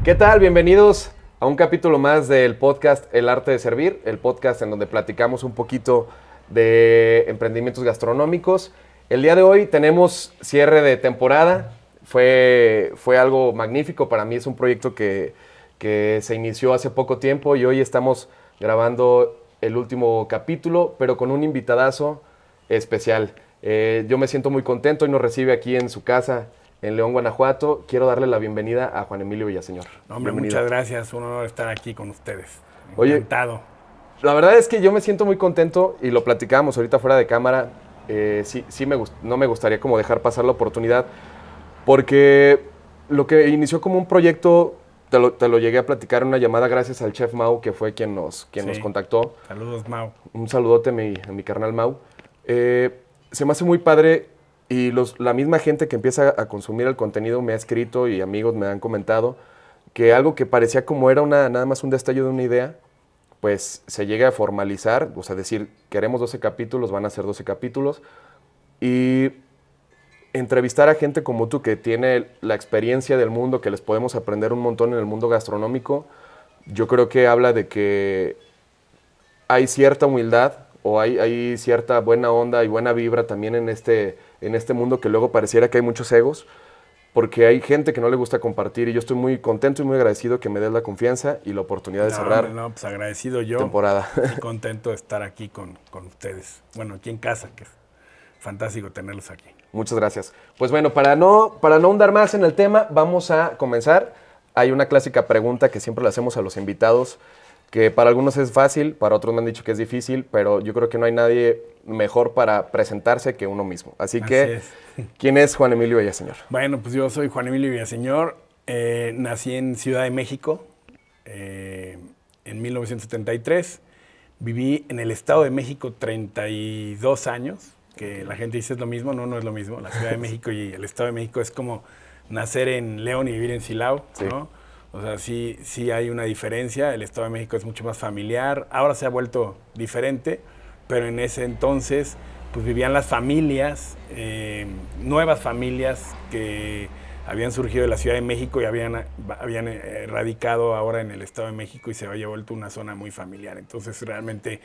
¿Qué tal? Bienvenidos a un capítulo más del podcast El Arte de Servir, el podcast en donde platicamos un poquito de emprendimientos gastronómicos. El día de hoy tenemos cierre de temporada. Fue algo magnífico para mí, es un proyecto que se inició hace poco tiempo y hoy estamos grabando el último capítulo, pero con un invitadazo especial. Yo me siento muy contento y nos recibe aquí en su casa en León, Guanajuato. Quiero darle la bienvenida a Juan Emilio Villaseñor. Hombre, Bienvenido. muchas gracias. Un honor estar aquí con ustedes. Oye, Encantado. la verdad es que yo me siento muy contento y lo platicábamos ahorita fuera de cámara. No me gustaría como dejar pasar la oportunidad porque lo que inició como un proyecto, te lo llegué a platicar en una llamada gracias al chef Mau, que fue quien nos contactó. Saludos, Mau. Un saludote a mi carnal Mau. Se me hace muy padre y la misma gente que empieza a consumir el contenido me ha escrito y amigos me han comentado que algo que parecía como era nada más un destello de una idea, pues se llega a formalizar, o sea, decir, queremos 12 capítulos, van a ser 12 capítulos, y entrevistar a gente como tú que tiene la experiencia del mundo, que les podemos aprender un montón en el mundo gastronómico, yo creo que habla de que hay cierta humildad o hay cierta buena onda y buena vibra también en este mundo que luego pareciera que hay muchos egos, porque hay gente que no le gusta compartir y yo estoy muy contento y muy agradecido que me des la confianza y la oportunidad de cerrar Pues agradecido yo. temporada. Y contento de estar aquí con ustedes. Bueno, aquí en casa, que es fantástico tenerlos aquí. Muchas gracias. Pues bueno, para no ahondar más en el tema, vamos a comenzar. Hay una clásica pregunta que siempre le hacemos a los invitados, que para algunos es fácil, para otros me han dicho que es difícil, pero yo creo que no hay nadie mejor para presentarse que uno mismo. Así que, es. ¿quién es Juan Emilio Villaseñor? Bueno, pues yo soy Juan Emilio Villaseñor. Nací en Ciudad de México en 1973. Viví en el Estado de México 32 años, que la gente dice es lo mismo. No, no es lo mismo. La Ciudad de México y el Estado de México es como nacer en León y vivir en Silao, Sí. ¿no? O sea, sí hay una diferencia. El Estado de México es mucho más familiar. Ahora se ha vuelto diferente, pero en ese entonces pues vivían las familias, nuevas familias que habían surgido de la Ciudad de México y habían radicado ahora en el Estado de México y se había vuelto una zona muy familiar. Entonces realmente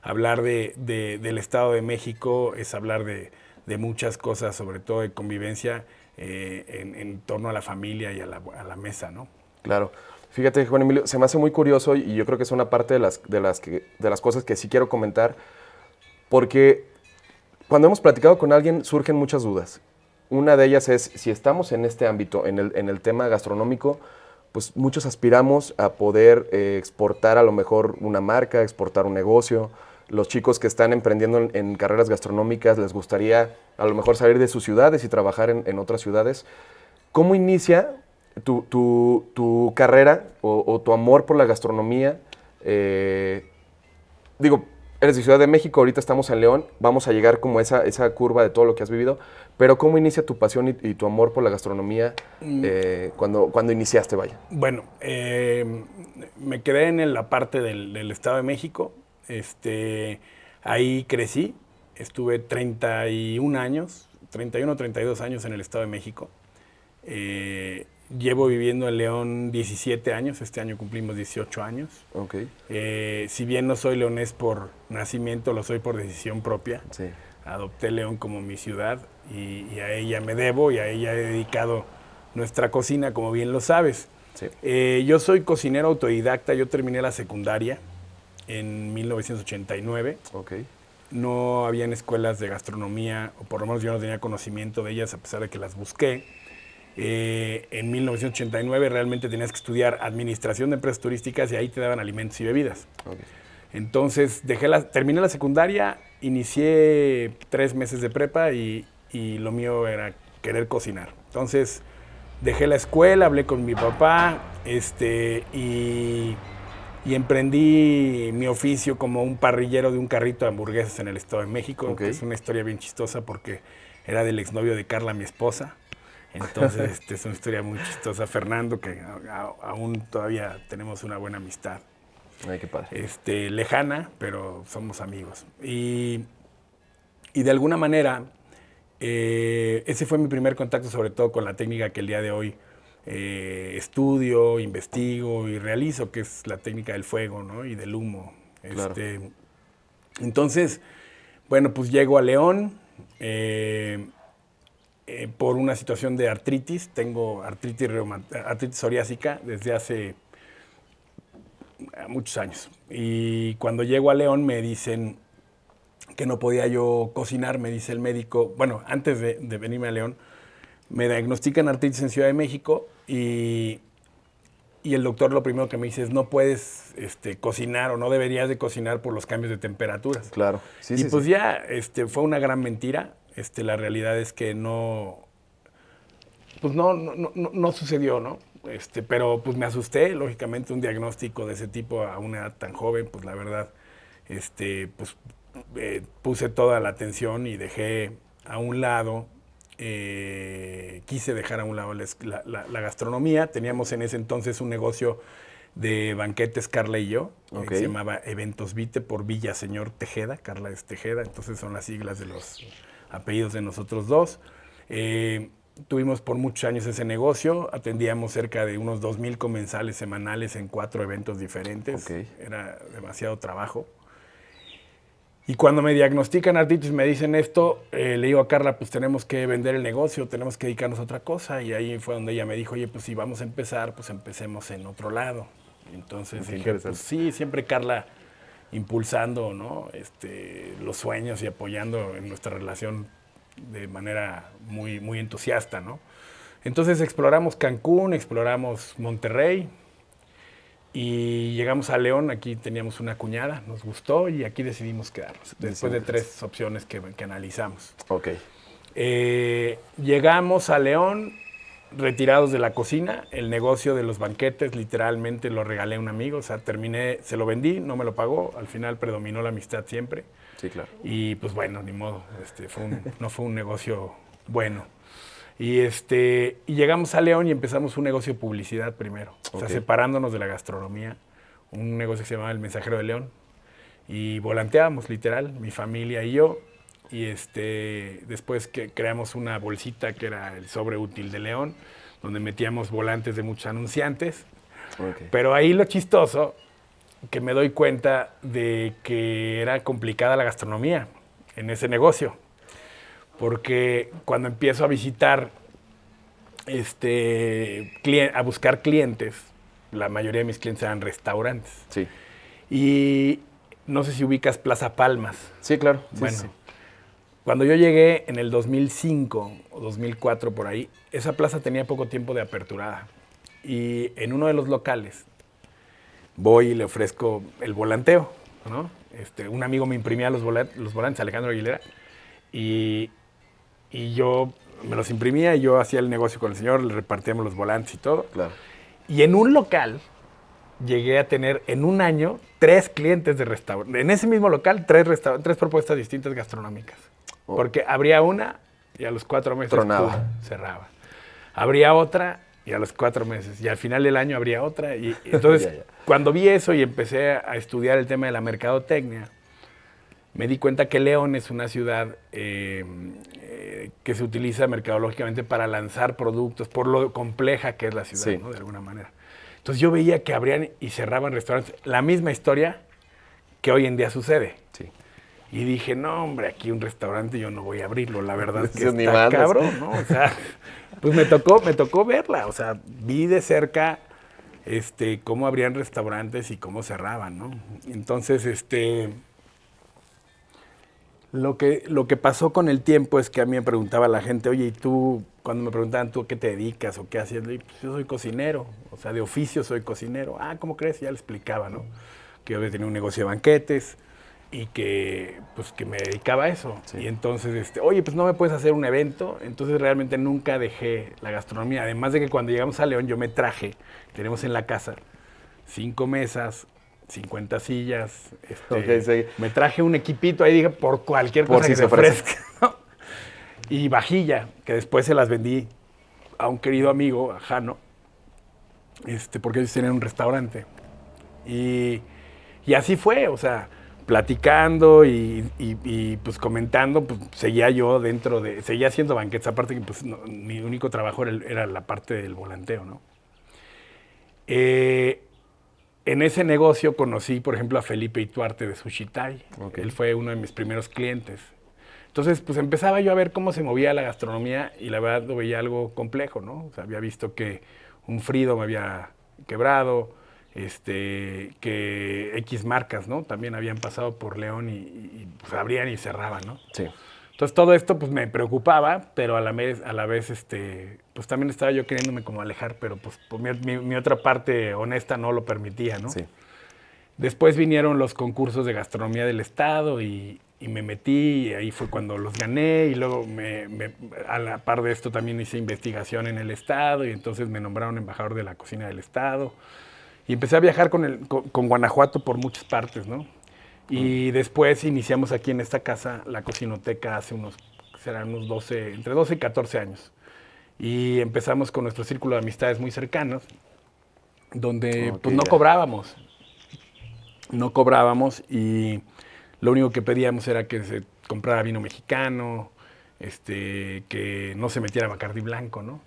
hablar del Estado de México es hablar de muchas cosas, sobre todo de convivencia en torno a la familia y a la mesa, ¿no? Claro. Fíjate, Juan Emilio, se me hace muy curioso y yo creo que es una parte de las cosas que sí quiero comentar, porque cuando hemos platicado con alguien surgen muchas dudas. Una de ellas es, si estamos en este ámbito, en el tema gastronómico, pues muchos aspiramos a poder exportar a lo mejor una marca, exportar un negocio. Los chicos que están emprendiendo en carreras gastronómicas les gustaría a lo mejor salir de sus ciudades y trabajar en otras ciudades. ¿Cómo inicia tu carrera o tu amor por la gastronomía? Digo, eres de Ciudad de México, ahorita estamos en León, vamos a llegar como esa curva de todo lo que has vivido, pero ¿cómo inicia tu pasión y tu amor por la gastronomía cuando iniciaste, vaya? Bueno, me quedé en la parte del Estado de México. Ahí crecí, estuve 31 años, 31 o 32 años en el Estado de México. Llevo viviendo en León 17 años, este año cumplimos 18 años. Okay. Si bien no soy leonés por nacimiento, lo soy por decisión propia. Sí. Adopté León como mi ciudad y a ella me debo y a ella he dedicado nuestra cocina, como bien lo sabes. Sí. Yo soy cocinero autodidacta, yo terminé la secundaria en 1989. Okay. No habían escuelas de gastronomía, o por lo menos yo no tenía conocimiento de ellas a pesar de que las busqué. En 1989 realmente tenías que estudiar administración de empresas turísticas y ahí te daban alimentos y bebidas. Okay. Entonces terminé la secundaria, inicié 3 meses de prepa y lo mío era querer cocinar. Entonces dejé la escuela, hablé con mi papá y emprendí mi oficio como un parrillero de un carrito de hamburguesas en el Estado de México, Okay. que es una historia bien chistosa porque era del exnovio de Carla, mi esposa. Entonces es una historia muy chistosa. Fernando, que aún todavía tenemos una buena amistad. Ay, qué padre. Lejana, pero somos amigos. Y de alguna manera, ese fue mi primer contacto, sobre todo con la técnica que el día de hoy estudio, investigo y realizo, que es la técnica del fuego, ¿no? Y del humo. Claro. Entonces, bueno, pues llego a León por una situación de artritis. Tengo artritis psoriásica desde hace muchos años. Y cuando llego a León me dicen que no podía yo cocinar, me dice el médico. Bueno, antes de venirme a León, me diagnostican artritis en Ciudad de México y el doctor lo primero que me dice es no puedes cocinar o no deberías de cocinar por los cambios de temperaturas. Claro. Sí, Y sí, pues sí. ya fue una gran mentira. La realidad es que pues no sucedió, ¿no? Pero pues me asusté, lógicamente, un diagnóstico de ese tipo a una edad tan joven, pues la verdad, pues puse toda la atención y dejé a un lado, quise dejar a un lado la gastronomía. Teníamos en ese entonces un negocio de banquetes, Carla y yo, Ok. que se llamaba Eventos Vite por Villaseñor Tejeda. Carla es Tejeda, entonces son las siglas de los apellidos de nosotros dos. Tuvimos por muchos años ese negocio, atendíamos cerca de unos 2,000 comensales semanales en 4 eventos diferentes. Ok. Era demasiado trabajo. Y cuando me diagnostican artritis, me dicen esto, le digo a Carla, pues tenemos que vender el negocio, tenemos que dedicarnos a otra cosa. Y ahí fue donde ella me dijo, oye, pues si vamos a empezar, pues empecemos en otro lado. Entonces Qué dije, interesante. pues sí, siempre Carla impulsando, ¿no? Los sueños y apoyando en nuestra relación de manera muy, muy entusiasta, ¿no? Entonces exploramos Cancún, exploramos Monterrey y llegamos a León. Aquí teníamos una cuñada, nos gustó y aquí decidimos quedarnos, después de 3 opciones que analizamos. Ok. Llegamos a León retirados de la cocina, el negocio de los banquetes literalmente lo regalé a un amigo, o sea, terminé, se lo vendí, no me lo pagó, al final predominó la amistad siempre. Sí, claro. Y pues bueno, ni modo, no fue un negocio bueno. Y llegamos a León y empezamos un negocio de publicidad primero, o sea, Ok. separándonos de la gastronomía, un negocio que se llamaba El Mensajero de León. Y volanteábamos, literal, mi familia y yo. Y después que creamos una bolsita que era el sobre útil de León, donde metíamos volantes de muchos anunciantes. Ok. Pero ahí lo chistoso, que me doy cuenta de que era complicada la gastronomía en ese negocio. Porque cuando empiezo a visitar, a buscar clientes, la mayoría de mis clientes eran restaurantes. Sí. Y no sé si ubicas Plaza Palmas. Sí, claro. Sí, Bueno, sí. cuando yo llegué en el 2005 o 2004 por ahí, esa plaza tenía poco tiempo de aperturada. Y en uno de los locales voy y le ofrezco el volanteo, ¿no? Un amigo me imprimía los volantes, Alejandro Aguilera, y yo me los imprimía y yo hacía el negocio con el señor, le repartíamos los volantes y todo. Claro. Y en un local llegué a tener en un año 3 clientes de restaurante. En ese mismo local, 3 propuestas distintas gastronómicas. Oh. Porque abría una y a los 4 meses Tronaba. ¡pum!, cerraba. Abría otra y a los 4 meses. Y al final del año abría otra. Y entonces, Ya. cuando vi eso y empecé a estudiar el tema de la mercadotecnia, me di cuenta que León es una ciudad que se utiliza mercadológicamente para lanzar productos, por lo compleja que es la ciudad, Sí. ¿no? De alguna manera. Entonces yo veía que abrían y cerraban restaurantes. La misma historia que hoy en día sucede. Sí. Y dije, no, hombre, aquí un restaurante yo no voy a abrirlo. La verdad es que Dices, ni está mandas. cabrón, ¿no? O sea, pues me tocó verla. O sea, vi de cerca cómo abrían restaurantes y cómo cerraban, ¿no? Entonces, lo que pasó con el tiempo es que a mí me preguntaba la gente, oye, ¿y tú? Cuando me preguntaban, ¿tú a qué te dedicas o qué haces? Y, pues, yo soy cocinero, o sea, de oficio soy cocinero. Ah, ¿cómo crees? Ya le explicaba, ¿no? Que yo había tenido un negocio de banquetes y que, pues, que me dedicaba a eso. Sí. Y entonces, oye, pues no me puedes hacer un evento. Entonces realmente nunca dejé la gastronomía. Además de que cuando llegamos a León yo me traje, tenemos en la casa 5 mesas, 50 sillas. Ok, sí. Me traje un equipito ahí, dije, por cualquier Por cosa si que se se ofrece. ofrezca, ¿no? Y vajilla, que después se las vendí a un querido amigo, a Jano, porque ellos tenían un restaurante. Y así fue, o sea, platicando y, pues comentando, pues seguía yo seguía haciendo banquetes, aparte que pues mi único trabajo era la parte del volanteo, ¿no? En ese negocio conocí, por ejemplo, a Felipe Ituarte de Sushi Thai. Okay. Él fue uno de mis primeros clientes. Entonces, pues empezaba yo a ver cómo se movía la gastronomía y la verdad lo veía algo complejo, ¿no? O sea, había visto que un Frido me había quebrado, que X marcas, ¿no? También habían pasado por León y pues abrían y cerraban, ¿no? Sí. Entonces todo esto pues me preocupaba, pero a la vez, pues también estaba yo queriéndome como alejar, pero pues mi otra parte honesta no lo permitía, ¿no? Sí. Después vinieron los concursos de gastronomía del estado y me metí y ahí fue cuando los gané y luego a la par de esto también hice investigación en el estado y entonces me nombraron embajador de la cocina del estado y empecé a viajar con Guanajuato por muchas partes, ¿no? Y después iniciamos aquí en esta casa la cocinoteca hace serán unos 12, entre 12 y 14 años. Y empezamos con nuestro círculo de amistades muy cercanos, donde Ok, pues no ya. cobrábamos. No cobrábamos y lo único que pedíamos era que se comprara vino mexicano, que no se metiera Bacardí blanco, ¿no?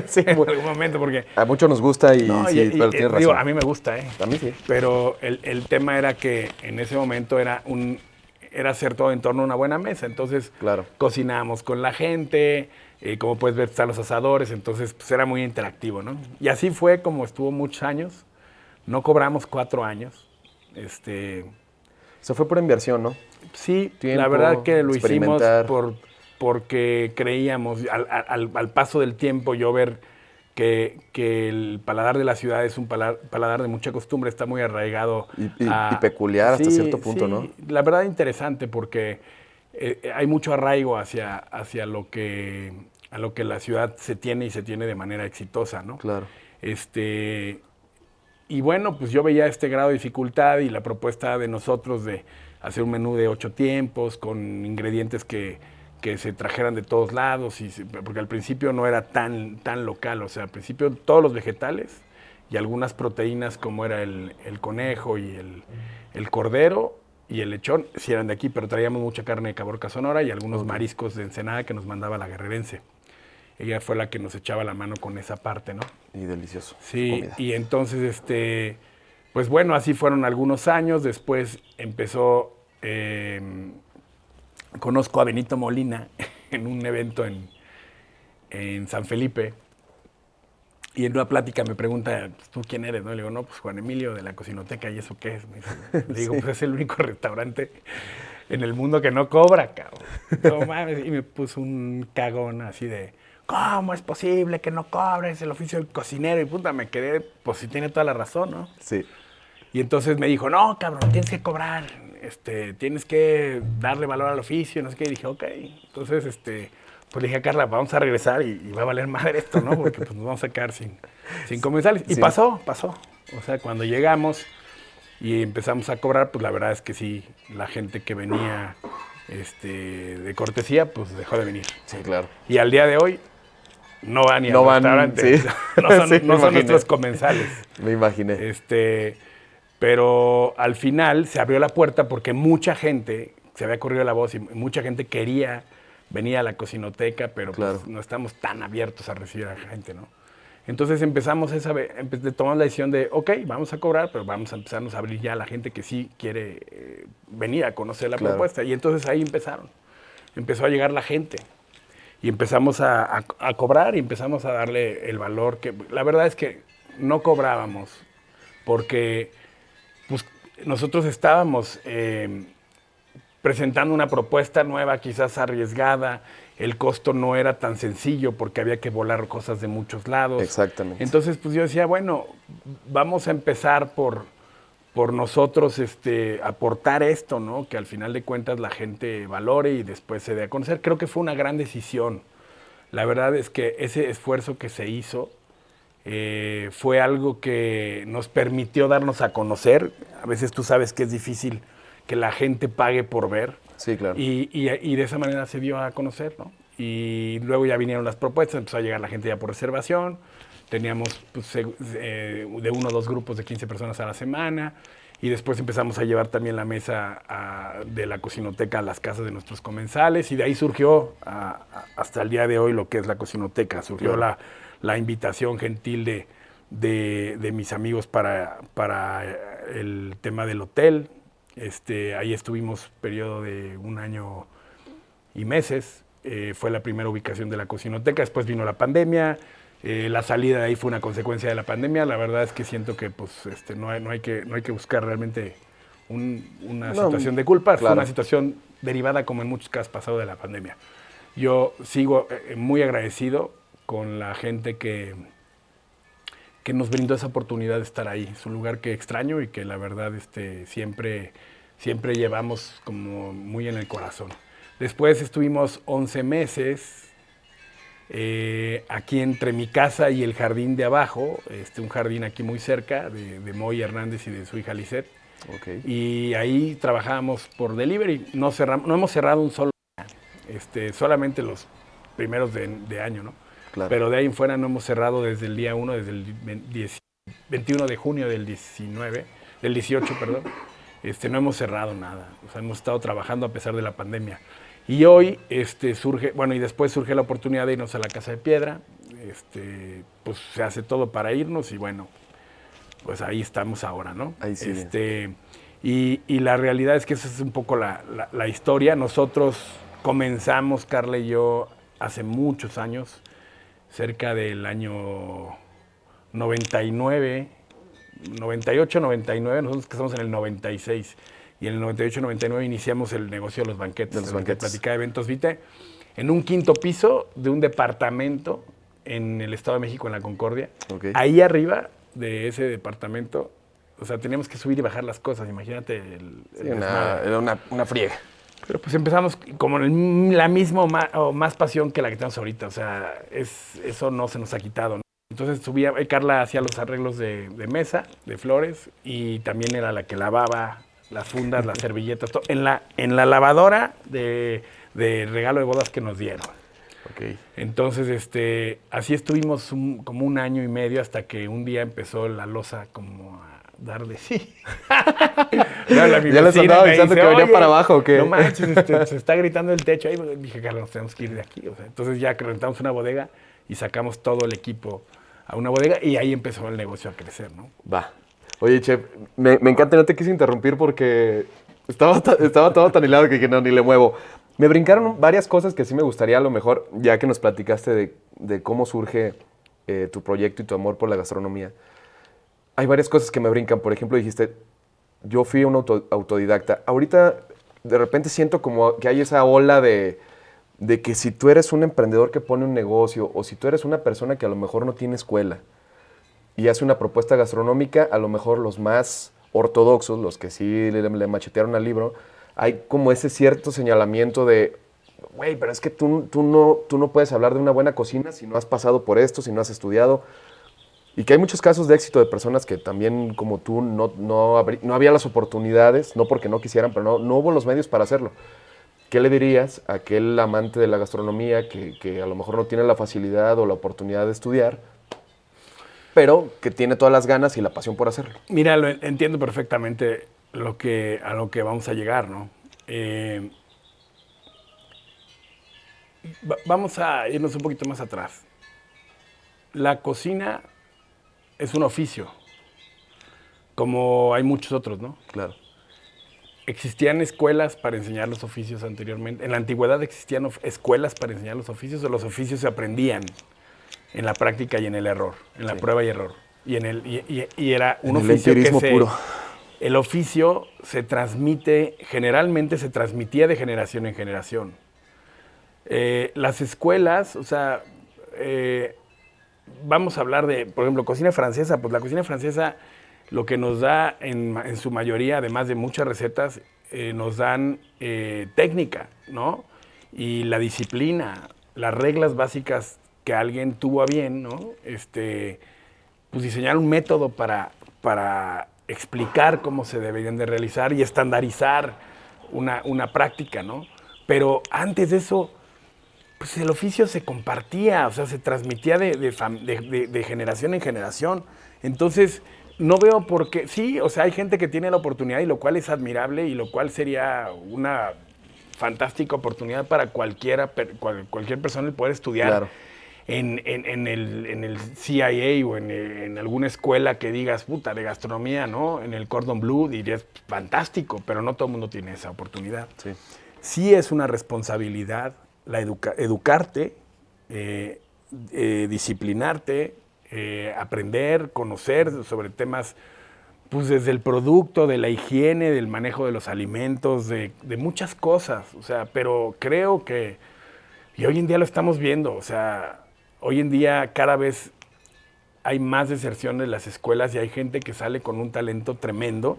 Sí, En bueno, algún momento, porque a muchos nos gusta y no, sí, pero tienes digo, razón. a mí me gusta, ¿eh? A mí sí. Pero el tema era que en ese momento era hacer todo en torno a una buena mesa. Entonces, Claro. cocinábamos con la gente, como puedes ver, están los asadores, entonces pues era muy interactivo, ¿no? Y así fue como estuvo muchos años. No cobramos 4 años. Se fue por inversión, ¿no? Sí, Tiempo, la verdad que lo hicimos experimentar. porque creíamos, al paso del tiempo, yo ver que el paladar de la ciudad es un paladar de mucha costumbre, está muy arraigado. Y peculiar hasta cierto punto, sí, ¿no? La verdad interesante porque hay mucho arraigo hacia a lo que la ciudad se tiene y se tiene de manera exitosa, ¿no? Claro. Y bueno, pues yo veía este grado de dificultad y la propuesta de nosotros de hacer un menú de 8 tiempos con ingredientes que se trajeran de todos lados, porque al principio no era tan local, o sea, al principio todos los vegetales y algunas proteínas como era el conejo y el cordero y el lechón, sí eran de aquí, pero traíamos mucha carne de Caborca, Sonora y algunos mariscos de Ensenada que nos mandaba la guerrerense. Ella fue la que nos echaba la mano con esa parte, ¿no? Y delicioso. Sí, Comida. y entonces, pues bueno, así fueron algunos años. Después empezó, conozco a Benito Molina en un evento en San Felipe. Y en una plática me pregunta, pues, ¿tú quién eres? ¿No? Le digo, no, pues Juan Emilio de la Cocinoteca, ¿y eso qué es? Le digo, Sí. pues es el único restaurante en el mundo que no cobra, cabrón. No mames, y me puso un cagón así de, ¿cómo es posible que no cobres el oficio del cocinero? Y puta, me quedé, pues sí tiene toda la razón, ¿no? Sí. Y entonces me dijo, no, cabrón, tienes que cobrar, tienes que darle valor al oficio, no sé qué. Y dije, ok. Entonces, pues le dije a Carla, vamos a regresar y va a valer madre esto, ¿no? Porque pues nos vamos a quedar sin comensales. Y Sí. pasó. O sea, cuando llegamos y empezamos a cobrar, pues la verdad es que sí, la gente que venía de cortesía, pues dejó de venir. Sí, claro. Y al día de hoy no van ni No al van, restaurante. sí. No son, Sí, me no son imaginé. nuestros comensales. Me imaginé. Pero al final se abrió la puerta porque mucha gente, se había corrido la voz y mucha gente quería venir a la cocinoteca, pero Claro. pues no estamos tan abiertos a recibir a la gente, ¿no? Entonces empezamos tomamos la decisión de, ok, vamos a cobrar, pero vamos a empezarnos a abrir ya a la gente que sí quiere venir a conocer la Claro. propuesta. Y entonces ahí empezó a llegar la gente. Y empezamos a cobrar y empezamos a darle el valor que... La verdad es que no cobrábamos porque pues, nosotros estábamos presentando una propuesta nueva, quizás arriesgada. El costo no era tan sencillo porque había que volar cosas de muchos lados. Exactamente. Entonces, pues yo decía, bueno, vamos a empezar por nosotros aportar esto, ¿no? Que al final de cuentas la gente valore y después se dé a conocer. Creo que fue una gran decisión. La verdad es que ese esfuerzo que se hizo fue algo que nos permitió darnos a conocer. A veces tú sabes que es difícil que la gente pague por ver. Sí, claro. Y de esa manera se dio a conocer, ¿no? Y luego ya vinieron las propuestas, empezó a llegar la gente ya por reservación. Teníamos pues, de 1 o 2 grupos de 15 personas a la semana. Y después empezamos a llevar también la mesa de la cocinoteca a las casas de nuestros comensales y de ahí surgió hasta el día de hoy lo que es la cocinoteca. Surgió la invitación gentil de mis amigos para el tema del hotel. Ahí estuvimos periodo de 1 año y meses. Fue la primera ubicación de la cocinoteca. Después vino la pandemia. La salida de ahí fue una consecuencia de la pandemia. La verdad es que siento que pues, no hay que buscar realmente una situación de culpa. Fue una situación derivada, como en muchos casos, pasado de la pandemia. Yo sigo muy agradecido con la gente que nos brindó esa oportunidad de estar ahí. Es un lugar que extraño y que la verdad siempre llevamos como muy en el corazón. Después estuvimos 11 meses aquí entre mi casa y el jardín de abajo, un jardín aquí muy cerca de Moy Hernández y de su hija Lisette. Okay. Y ahí trabajábamos por delivery. No hemos cerrado un solo día, solamente los primeros de año, ¿no? Claro. Pero de ahí en fuera no hemos cerrado desde el día 1, desde el 21 de junio del 18, perdón. No hemos cerrado nada. O sea, hemos estado trabajando a pesar de la pandemia. Y hoy surge, bueno, y después surge la oportunidad de irnos a la Casa de Piedra. Pues se hace todo para irnos y bueno, pues ahí estamos ahora, ¿no? Ahí sí. Y la realidad es que esa es un poco la historia. Nosotros comenzamos, Carla y yo, hace muchos años, cerca del año 99, 98, 99, nosotros que estamos en el 96. Y en el 98-99 iniciamos el negocio de los banquetes. De los banquetes. Platicaba de Eventos Vite, en un 5º piso de un departamento en el Estado de México, en la Concordia. Okay. Ahí arriba de ese departamento, o sea, teníamos que subir y bajar las cosas. Imagínate era una friega. Pero pues empezamos como la misma o más pasión que la que tenemos ahorita. O sea, eso no se nos ha quitado, ¿no? Entonces Carla hacía los arreglos de mesa, de flores, y también era la que lavaba las fundas, las servilletas, todo, en la lavadora de regalo de bodas que nos dieron. Okay. Entonces, así estuvimos como 1 año y medio hasta que un día empezó la loza como a dar de sí. ¿Ya les andaba avisando que venía para abajo o qué? No manches, se está gritando el techo. Ahí dije, Carla, nos tenemos que ir de aquí. O sea, entonces ya rentamos una bodega y sacamos todo el equipo a una bodega y ahí empezó el negocio a crecer, ¿no? Va. Oye, chef, me encanta, no te quise interrumpir porque estaba todo tan hilado que no, ni le muevo. Me brincaron varias cosas que sí me gustaría, a lo mejor, ya que nos platicaste de cómo surge tu proyecto y tu amor por la gastronomía. Hay varias cosas que me brincan. Por ejemplo, dijiste, yo fui un autodidacta. Ahorita, de repente siento como que hay esa ola de que si tú eres un emprendedor que pone un negocio o si tú eres una persona que a lo mejor no tiene escuela y hace una propuesta gastronómica, a lo mejor los más ortodoxos, los que sí le machetearon al libro, hay como ese cierto señalamiento de, güey, pero es que tú no puedes hablar de una buena cocina si no has pasado por esto, si no has estudiado. Y que hay muchos casos de éxito de personas que también, como tú, no había las oportunidades, no porque no quisieran, pero no hubo los medios para hacerlo. ¿Qué le dirías a aquel amante de la gastronomía que a lo mejor no tiene la facilidad o la oportunidad de estudiar, pero que tiene todas las ganas y la pasión por hacerlo? Mira, entiendo perfectamente a lo que vamos a llegar, ¿no? Vamos a irnos un poquito más atrás. La cocina es un oficio, como hay muchos otros, ¿no? Claro. ¿Existían escuelas para enseñar los oficios anteriormente? En la antigüedad existían escuelas para enseñar los oficios, o los oficios se aprendían en la práctica y en el error, en la prueba y error. Y era un oficio puro. El oficio se transmite, generalmente se transmitía de generación en generación. Las escuelas, o sea, vamos a hablar de, por ejemplo, cocina francesa. Pues la cocina francesa lo que nos da en su mayoría, además de muchas recetas, nos dan técnica, ¿no? Y la disciplina, las reglas básicas que alguien tuvo a bien, ¿no? Pues diseñar un método para explicar cómo se deberían de realizar y estandarizar una práctica, ¿no? Pero antes de eso, pues el oficio se compartía, o sea, se transmitía de generación en generación. Entonces, no veo por qué. Sí, o sea, hay gente que tiene la oportunidad y lo cual es admirable y lo cual sería una fantástica oportunidad para cualquier persona el poder estudiar Claro. en el CIA o en alguna escuela que digas, puta, de gastronomía, ¿no? En el Cordon Bleu dirías, fantástico, pero no todo el mundo tiene esa oportunidad. Sí. Sí es una responsabilidad educarte, disciplinarte, aprender, conocer sobre temas, pues desde el producto, de la higiene, del manejo de los alimentos, de muchas cosas. O sea, pero creo que, y hoy en día lo estamos viendo, o sea, hoy en día cada vez hay más deserción de las escuelas y hay gente que sale con un talento tremendo.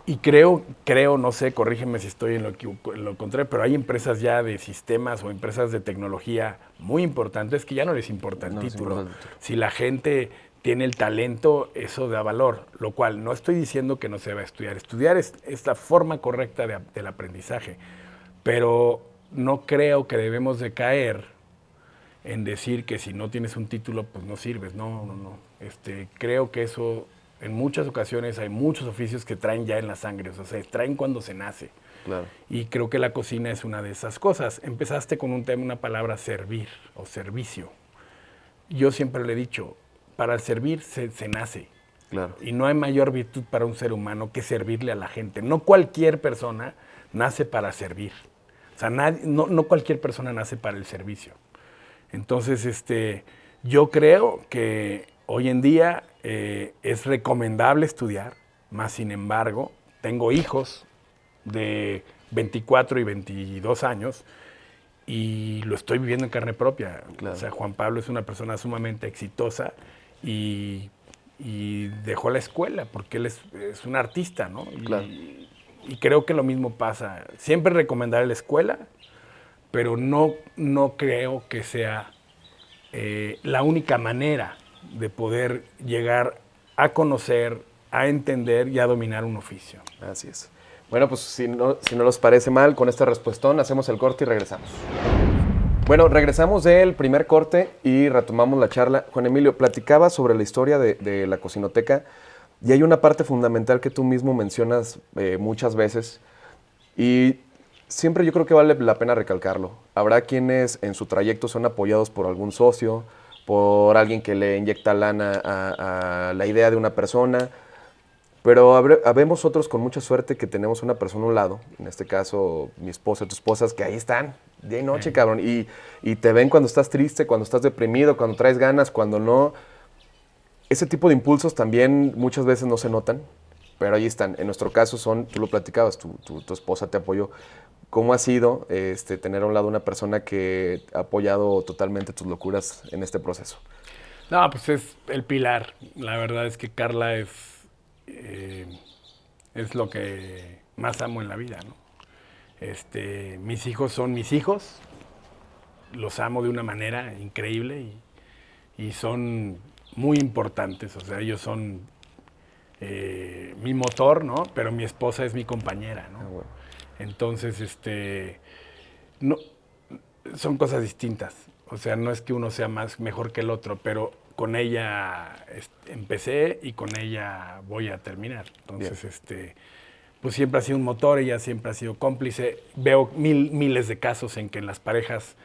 Y creo, no sé, corrígeme si estoy en lo contrario, pero hay empresas ya de sistemas o empresas de tecnología muy importantes que ya no les importa el título. Si la gente tiene el talento, eso da valor, lo cual no estoy diciendo que no se va a estudiar. Estudiar es la forma correcta del aprendizaje, pero no creo que debemos de caer en decir que si no tienes un título, pues no sirves. No. Creo que eso, en muchas ocasiones, hay muchos oficios que traen ya en la sangre, o sea, traen cuando se nace. Claro. Y creo que la cocina es una de esas cosas. Empezaste con un tema, una palabra, servir o servicio. Yo siempre le he dicho, para el servir se nace. Claro. Y no hay mayor virtud para un ser humano que servirle a la gente. No cualquier persona nace para servir. O sea, no cualquier persona nace para el servicio. Entonces, yo creo que hoy en día es recomendable estudiar, más sin embargo, tengo hijos de 24 y 22 años y lo estoy viviendo en carne propia. Claro. O sea, Juan Pablo es una persona sumamente exitosa y dejó la escuela porque él es un artista, ¿no? Claro. Y creo que lo mismo pasa. Siempre recomendar la escuela, pero no creo que sea la única manera de poder llegar a conocer, a entender y a dominar un oficio. Así es. Bueno, pues si no les parece mal, con este respuestón hacemos el corte y regresamos. Bueno, regresamos del primer corte y retomamos la charla. Juan Emilio, platicaba sobre la historia de la Cocinoteca y hay una parte fundamental que tú mismo mencionas muchas veces y siempre yo creo que vale la pena recalcarlo. Habrá quienes en su trayecto son apoyados por algún socio, por alguien que le inyecta lana a la idea de una persona, pero habemos otros con mucha suerte que tenemos una persona a un lado, en este caso mi esposa, tu esposa, que ahí están, día y noche, cabrón, y te ven cuando estás triste, cuando estás deprimido, cuando traes ganas, cuando no. Ese tipo de impulsos también muchas veces no se notan, pero ahí están. En nuestro caso tú lo platicabas, tu esposa te apoyó. ¿Cómo ha sido tener a un lado una persona que ha apoyado totalmente tus locuras en este proceso? No, pues es el pilar. La verdad es que Carla es lo que más amo en la vida, ¿no? Mis hijos son mis hijos, los amo de una manera increíble y son muy importantes. O sea, ellos son mi motor, ¿no? Pero mi esposa es mi compañera, ¿no? Bueno. Entonces, no, son cosas distintas. O sea, no es que uno sea mejor que el otro, pero con ella empecé y con ella voy a terminar. Entonces, pues siempre ha sido un motor, ella siempre ha sido cómplice. Veo miles de casos en que en las parejas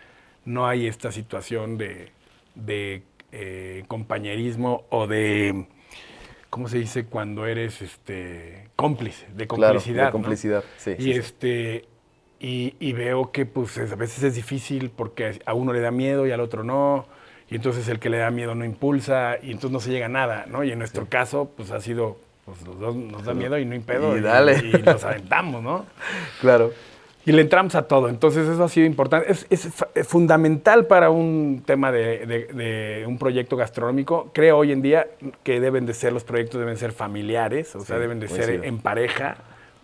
no hay esta situación de compañerismo o de, ¿cómo se dice? Cuando eres cómplice, de complicidad. Claro, de complicidad, ¿no? Sí. Y, sí. Y veo que pues a veces es difícil porque a uno le da miedo y al otro no. Y entonces el que le da miedo no impulsa y entonces no se llega a nada, ¿no? Y en nuestro caso, pues ha sido, pues los dos nos da miedo y no hay pedo. Y dale. Y nos aventamos, ¿no? Claro. Y le entramos a todo. Entonces eso ha sido importante. Es fundamental para un tema de un proyecto gastronómico. Creo hoy en día que los proyectos deben ser familiares, o sea, deben de ser en pareja,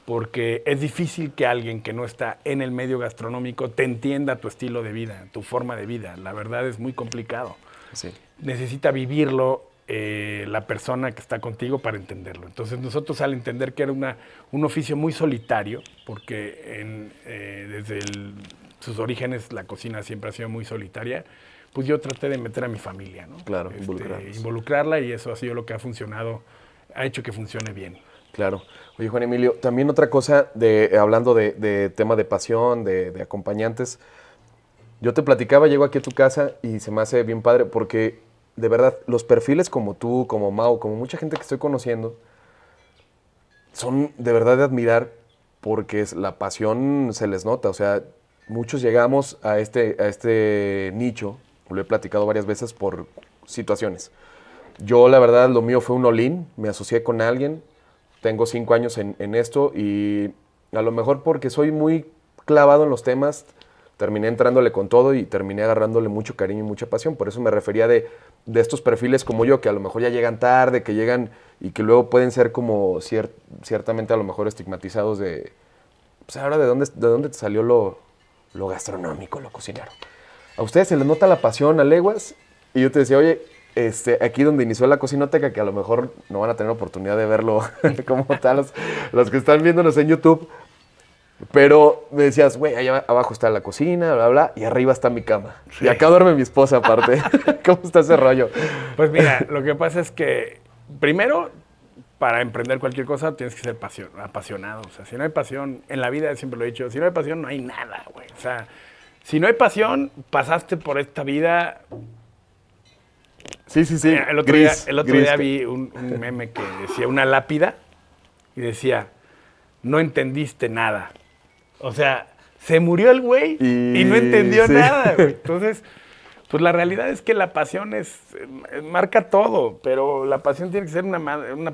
porque es difícil que alguien que no está en el medio gastronómico te entienda tu estilo de vida, tu forma de vida. La verdad es muy complicado. Sí. Necesita vivirlo la persona que está contigo para entenderlo. Entonces nosotros al entender que era un oficio muy solitario, porque desde sus orígenes la cocina siempre ha sido muy solitaria, pues yo traté de meter a mi familia, ¿no? Claro, involucrarlos. Involucrarla, y eso ha sido lo que ha funcionado, ha hecho que funcione bien. Claro. Oye, Juan Emilio, también otra cosa, hablando de tema de pasión, de acompañantes, yo te platicaba, llego aquí a tu casa y se me hace bien padre porque, de verdad, los perfiles como tú, como Mau, como mucha gente que estoy conociendo, son de verdad de admirar porque la pasión se les nota. O sea, muchos llegamos a este nicho, lo he platicado varias veces por situaciones. Yo, la verdad, lo mío fue un all-in, me asocié con alguien, tengo 5 años en esto y a lo mejor porque soy muy clavado en los temas, terminé entrándole con todo y terminé agarrándole mucho cariño y mucha pasión. Por eso me refería de estos perfiles como yo, que a lo mejor ya llegan tarde, que llegan y que luego pueden ser como ciertamente a lo mejor estigmatizados de, pues ahora de dónde te salió lo gastronómico, lo cocinero. A ustedes se les nota la pasión a leguas y yo te decía, oye, aquí donde inició la Cocinoteca, que a lo mejor no van a tener oportunidad de verlo como tal, los que están viéndonos en YouTube, pero me decías, güey, allá abajo está la cocina, bla, bla, y arriba está mi cama. Sí. Y acá duerme mi esposa aparte. ¿Cómo está ese rollo? Pues mira, lo que pasa es que, primero, para emprender cualquier cosa tienes que ser apasionado. O sea, si no hay pasión, en la vida siempre lo he dicho, si no hay pasión no hay nada, güey. O sea, si no hay pasión, pasaste por esta vida... Sí. El otro día vi un meme que decía una lápida y decía, no entendiste nada. O sea, se murió el güey y no entendió nada, güey. Entonces, pues la realidad es que la pasión marca todo, pero la pasión tiene que ser una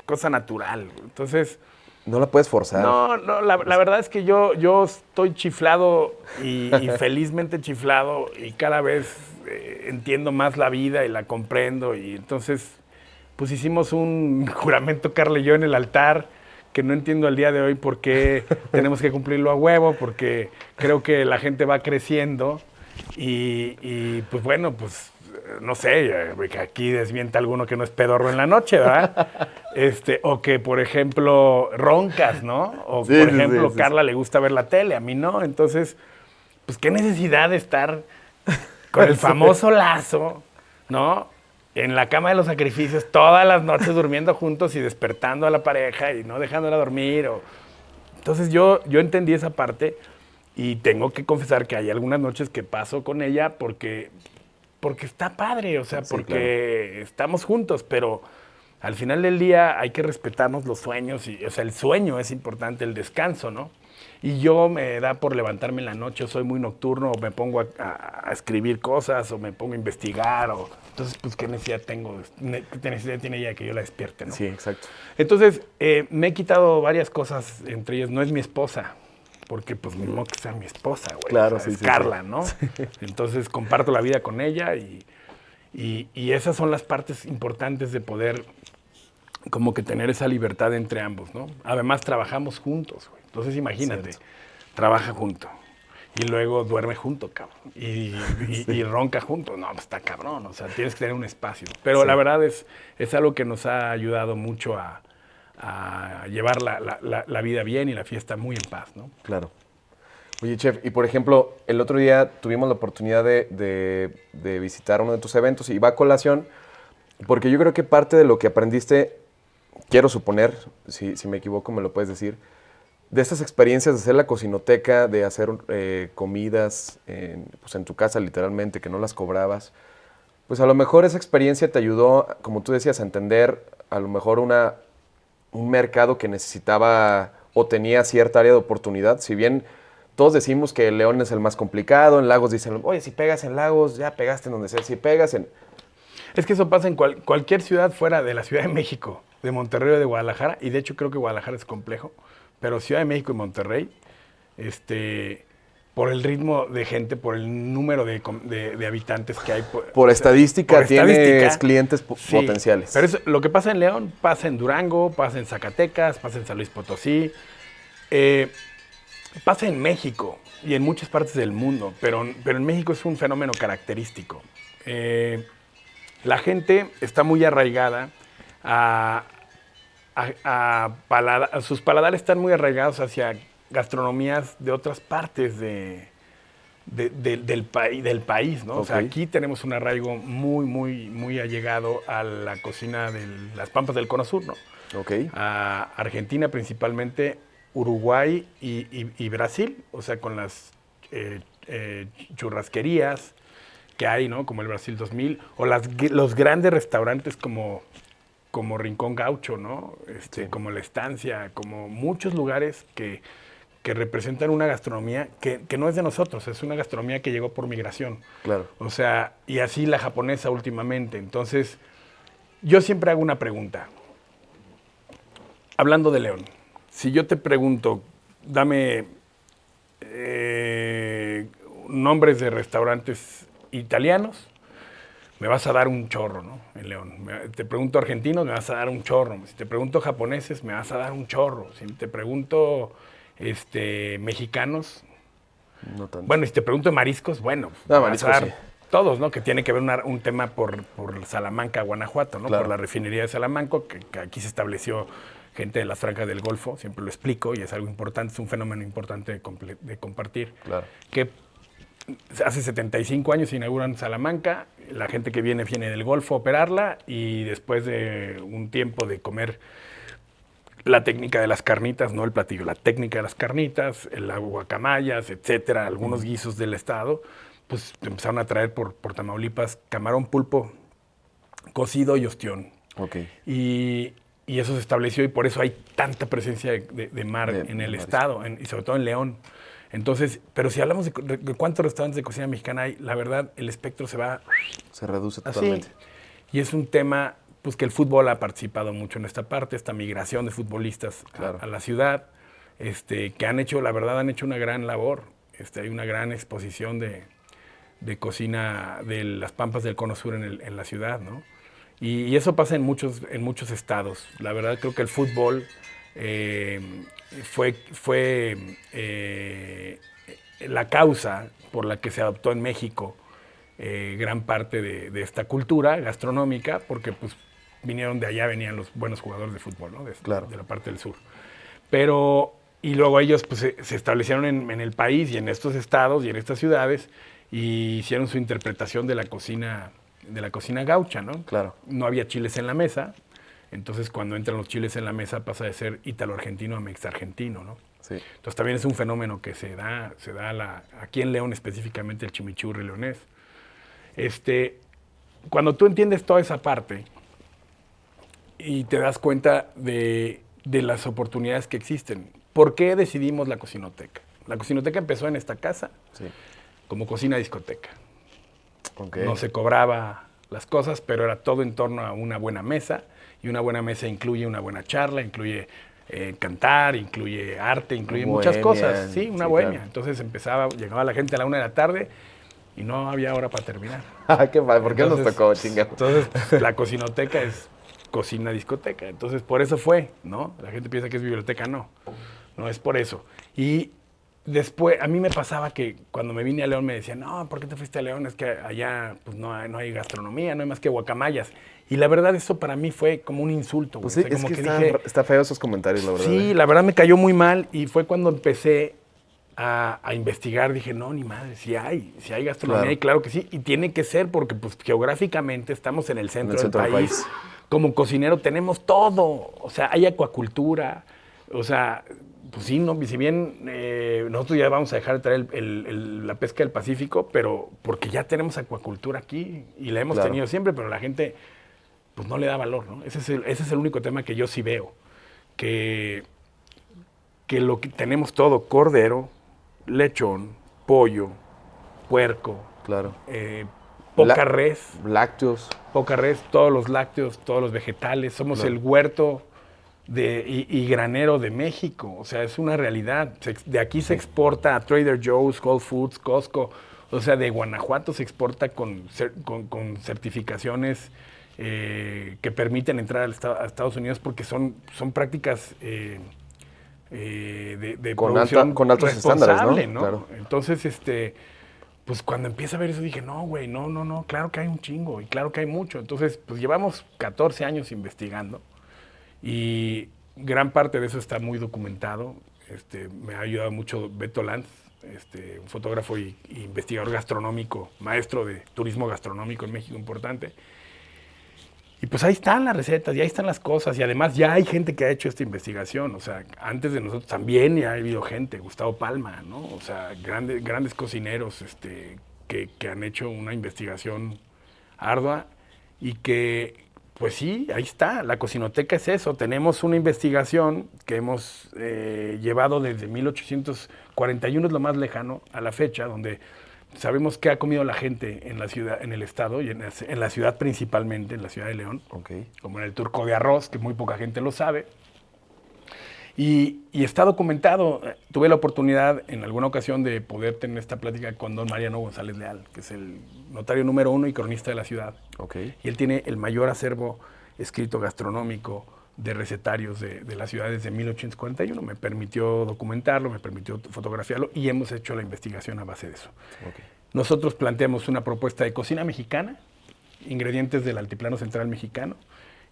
cosa natural. Entonces... No la puedes forzar. No, la verdad es que yo estoy chiflado y felizmente chiflado y cada vez entiendo más la vida y la comprendo. Y entonces, pues hicimos un juramento, Carla y yo, en el altar, que no entiendo al día de hoy por qué tenemos que cumplirlo a huevo, porque creo que la gente va creciendo y pues bueno, pues no sé, aquí desmienta alguno que no es pedorro en la noche, ¿verdad? O que, por ejemplo, roncas, ¿no? O, sí, por ejemplo, sí. Carla le gusta ver la tele, a mí no. Entonces, pues qué necesidad de estar con el famoso lazo, ¿no? En la cama de los sacrificios, todas las noches durmiendo juntos y despertando a la pareja y no dejándola dormir. Entonces yo entendí esa parte y tengo que confesar que hay algunas noches que paso con ella porque está padre, o sea, sí, porque claro, estamos juntos, pero al final del día hay que respetarnos los sueños, o sea, el sueño es importante, el descanso, ¿no? Y yo me da por levantarme en la noche, soy muy nocturno, o me pongo a escribir cosas, o me pongo a investigar, entonces, pues, ¿qué necesidad tengo? ¿Qué necesidad tiene ella de que yo la despierte, no? Sí, exacto. Entonces, me he quitado varias cosas, entre ellas, no es mi esposa, porque pues ni modo que sea mi esposa, güey. Claro, o sea, sí, es sí, Carla, sí. ¿no? Sí. Entonces, comparto la vida con ella y esas son las partes importantes de poder como que tener esa libertad entre ambos, ¿no? Además, trabajamos juntos, güey. Entonces, imagínate, trabaja junto y luego duerme junto, cabrón. Y ronca junto. No, pues está cabrón, o sea, tienes que tener un espacio. Pero la verdad es algo que nos ha ayudado mucho a llevar la vida bien y la fiesta muy en paz, ¿no? Claro. Oye, Chef, y por ejemplo, el otro día tuvimos la oportunidad de visitar uno de tus eventos y va a colación, porque yo creo que parte de lo que aprendiste, quiero suponer, si me equivoco me lo puedes decir, de estas experiencias de hacer la cocinoteca, de hacer comidas pues en tu casa literalmente, que no las cobrabas, pues a lo mejor esa experiencia te ayudó, como tú decías, a entender a lo mejor un mercado que necesitaba o tenía cierta área de oportunidad. Si bien todos decimos que León es el más complicado, en Lagos dicen, oye, si pegas en Lagos, ya pegaste en donde sea. Si pegas en... Es que eso pasa en cualquier ciudad fuera de la Ciudad de México, de Monterrey o de Guadalajara, y de hecho creo que Guadalajara es complejo, pero Ciudad de México y Monterrey, por el ritmo de gente, por el número de habitantes que hay. Por estadística tienes clientes potenciales. Pero eso, lo que pasa en León, pasa en Durango, pasa en Zacatecas, pasa en San Luis Potosí, pasa en México y en muchas partes del mundo, pero en México es un fenómeno característico. La gente está muy arraigada sus paladares están muy arraigados hacia gastronomías de otras partes del país, ¿no? Ok. O sea, aquí tenemos un arraigo muy, muy, muy allegado a la cocina de las Pampas del Cono Sur, ¿no? Ok. A Argentina principalmente, Uruguay y Brasil, o sea, con las churrasquerías que hay, ¿no? Como el Brasil 2000, o los grandes restaurantes como Rincón Gaucho, ¿no? Sí. Como La Estancia, como muchos lugares que representan una gastronomía que no es de nosotros, es una gastronomía que llegó por migración. Claro. O sea, y así la japonesa últimamente. Entonces, yo siempre hago una pregunta. Hablando de León, si yo te pregunto, dame nombres de restaurantes italianos, me vas a dar un chorro, ¿no? En León. Te pregunto argentinos, me vas a dar un chorro. Si te pregunto japoneses, me vas a dar un chorro. Si te pregunto mexicanos, No tanto. bueno, y si te pregunto mariscos, bueno, No, me vas mariscos a dar sí. todos, ¿no? Que tiene que ver un tema por Salamanca, Guanajuato, ¿no? Claro. Por la refinería de Salamanca, que aquí se estableció gente de las francas del Golfo, siempre lo explico, y es algo importante, es un fenómeno importante de compartir. Claro. Que hace 75 años se inauguran Salamanca, la gente que viene del Golfo a operarla, y después de un tiempo de comer la técnica de las carnitas, no el platillo, la técnica de las carnitas, el guacamayas, etcétera, algunos guisos del estado, pues empezaron a traer por Tamaulipas camarón, pulpo, cocido y ostión. Ok. Y eso se estableció y por eso hay tanta presencia de mar en el estado, y sobre todo en León. Entonces, pero si hablamos de cuántos restaurantes de cocina mexicana hay, la verdad, el espectro se va Se reduce así. totalmente. Y es un tema, pues que el fútbol ha participado mucho en esta parte, esta migración de futbolistas Claro. a la ciudad, que han hecho, la verdad, han hecho una gran labor. Hay una gran exposición de cocina de las Pampas del Cono Sur en la ciudad, ¿no? Y eso pasa en muchos estados. La verdad, creo que el fútbol fue la causa por la que se adoptó en México gran parte de esta cultura gastronómica, porque pues vinieron de allá, venían los buenos jugadores de fútbol, ¿no? Claro. De la parte del sur. Pero, y luego ellos pues, se establecieron en el país y en estos estados y en estas ciudades y hicieron su interpretación de la cocina gaucha, ¿no? Claro. No había chiles en la mesa, entonces cuando entran los chiles en la mesa pasa de ser ítalo-argentino a mex-argentino, ¿no? Sí. Entonces también es un fenómeno que se da aquí en León específicamente el chimichurri leonés. Cuando tú entiendes toda esa parte y te das cuenta de las oportunidades que existen, ¿por qué decidimos la Cocinoteca? La Cocinoteca empezó en esta casa Sí. como cocina discoteca. Ok. No se cobraba las cosas, pero era todo en torno a una buena mesa, y una buena mesa incluye una buena charla, incluye cantar, incluye arte, incluye muchas cosas. Sí, una bohemia. Claro. Entonces llegaba la gente a la 1 de la tarde y no había hora para terminar. Ah, qué padre. ¿Por qué nos Entonces, tocó, chingado? Entonces, la Cocinoteca es cocina discoteca. Entonces, por eso fue, ¿no? La gente piensa que es biblioteca, no. No es por eso. Y después, a mí me pasaba que cuando me vine a León me decían, no, ¿por qué te fuiste a León? Es que allá pues, no hay gastronomía, no hay más que guacamayas. Y la verdad, eso para mí fue como un insulto. Pues güey. sí, O sea, es como que dije, está feo esos comentarios, la verdad. sí, la verdad me cayó muy mal y fue cuando empecé a investigar. Dije, no, ni madre, si hay gastronomía, Claro. y claro que sí. Y tiene que ser porque pues, geográficamente estamos en el centro, centro del del país. Como cocinero tenemos todo. O sea, hay acuacultura. O sea, pues sí, no, si bien nosotros ya vamos a dejar de traer la pesca del Pacífico, pero porque ya tenemos acuacultura aquí y la hemos Claro. tenido siempre, pero la gente pues no le da valor, ¿no? Ese es el único tema que yo sí veo, que lo que tenemos todo, cordero, lechón, pollo, puerco, Claro. poca res, Lácteos. todos los lácteos, todos los vegetales, somos Claro. el huerto y granero de México, o sea, es una realidad. De aquí se exporta a Trader Joe's, Whole Foods, Costco, o sea, de Guanajuato se exporta con certificaciones que permiten entrar a Estados Unidos porque son prácticas de Con producción con altos estándares, ¿no? responsable, ¿no? Claro. Entonces, pues cuando empieza a ver eso dije, no, güey, no, claro que hay un chingo y claro que hay mucho. Entonces, pues llevamos 14 años investigando y gran parte de eso está muy documentado. Me ha ayudado mucho Beto Lanz, un fotógrafo y investigador gastronómico, maestro de turismo gastronómico en México importante. Y pues ahí están las recetas, y ahí están las cosas, y además ya hay gente que ha hecho esta investigación, o sea, antes de nosotros también ya ha habido gente, Gustavo Palma, ¿no? O sea, grandes cocineros que han hecho una investigación ardua y que, pues sí, ahí está, la Cocinoteca es eso, tenemos una investigación que hemos llevado desde 1841, es lo más lejano a la fecha, donde sabemos qué ha comido la gente en la ciudad, en el estado y en la ciudad principalmente, en la ciudad de León, como en el turco de arroz, que muy poca gente lo sabe. Y está documentado. Tuve la oportunidad en alguna ocasión de poder tener esta plática con don Mariano González Leal, que es el notario número 1 y cronista de la ciudad. Y él tiene el mayor acervo escrito gastronómico de recetarios de la ciudad desde 1841. Me permitió documentarlo, me permitió fotografiarlo y hemos hecho la investigación a base de eso. Nosotros planteamos una propuesta de cocina mexicana, ingredientes del altiplano central mexicano,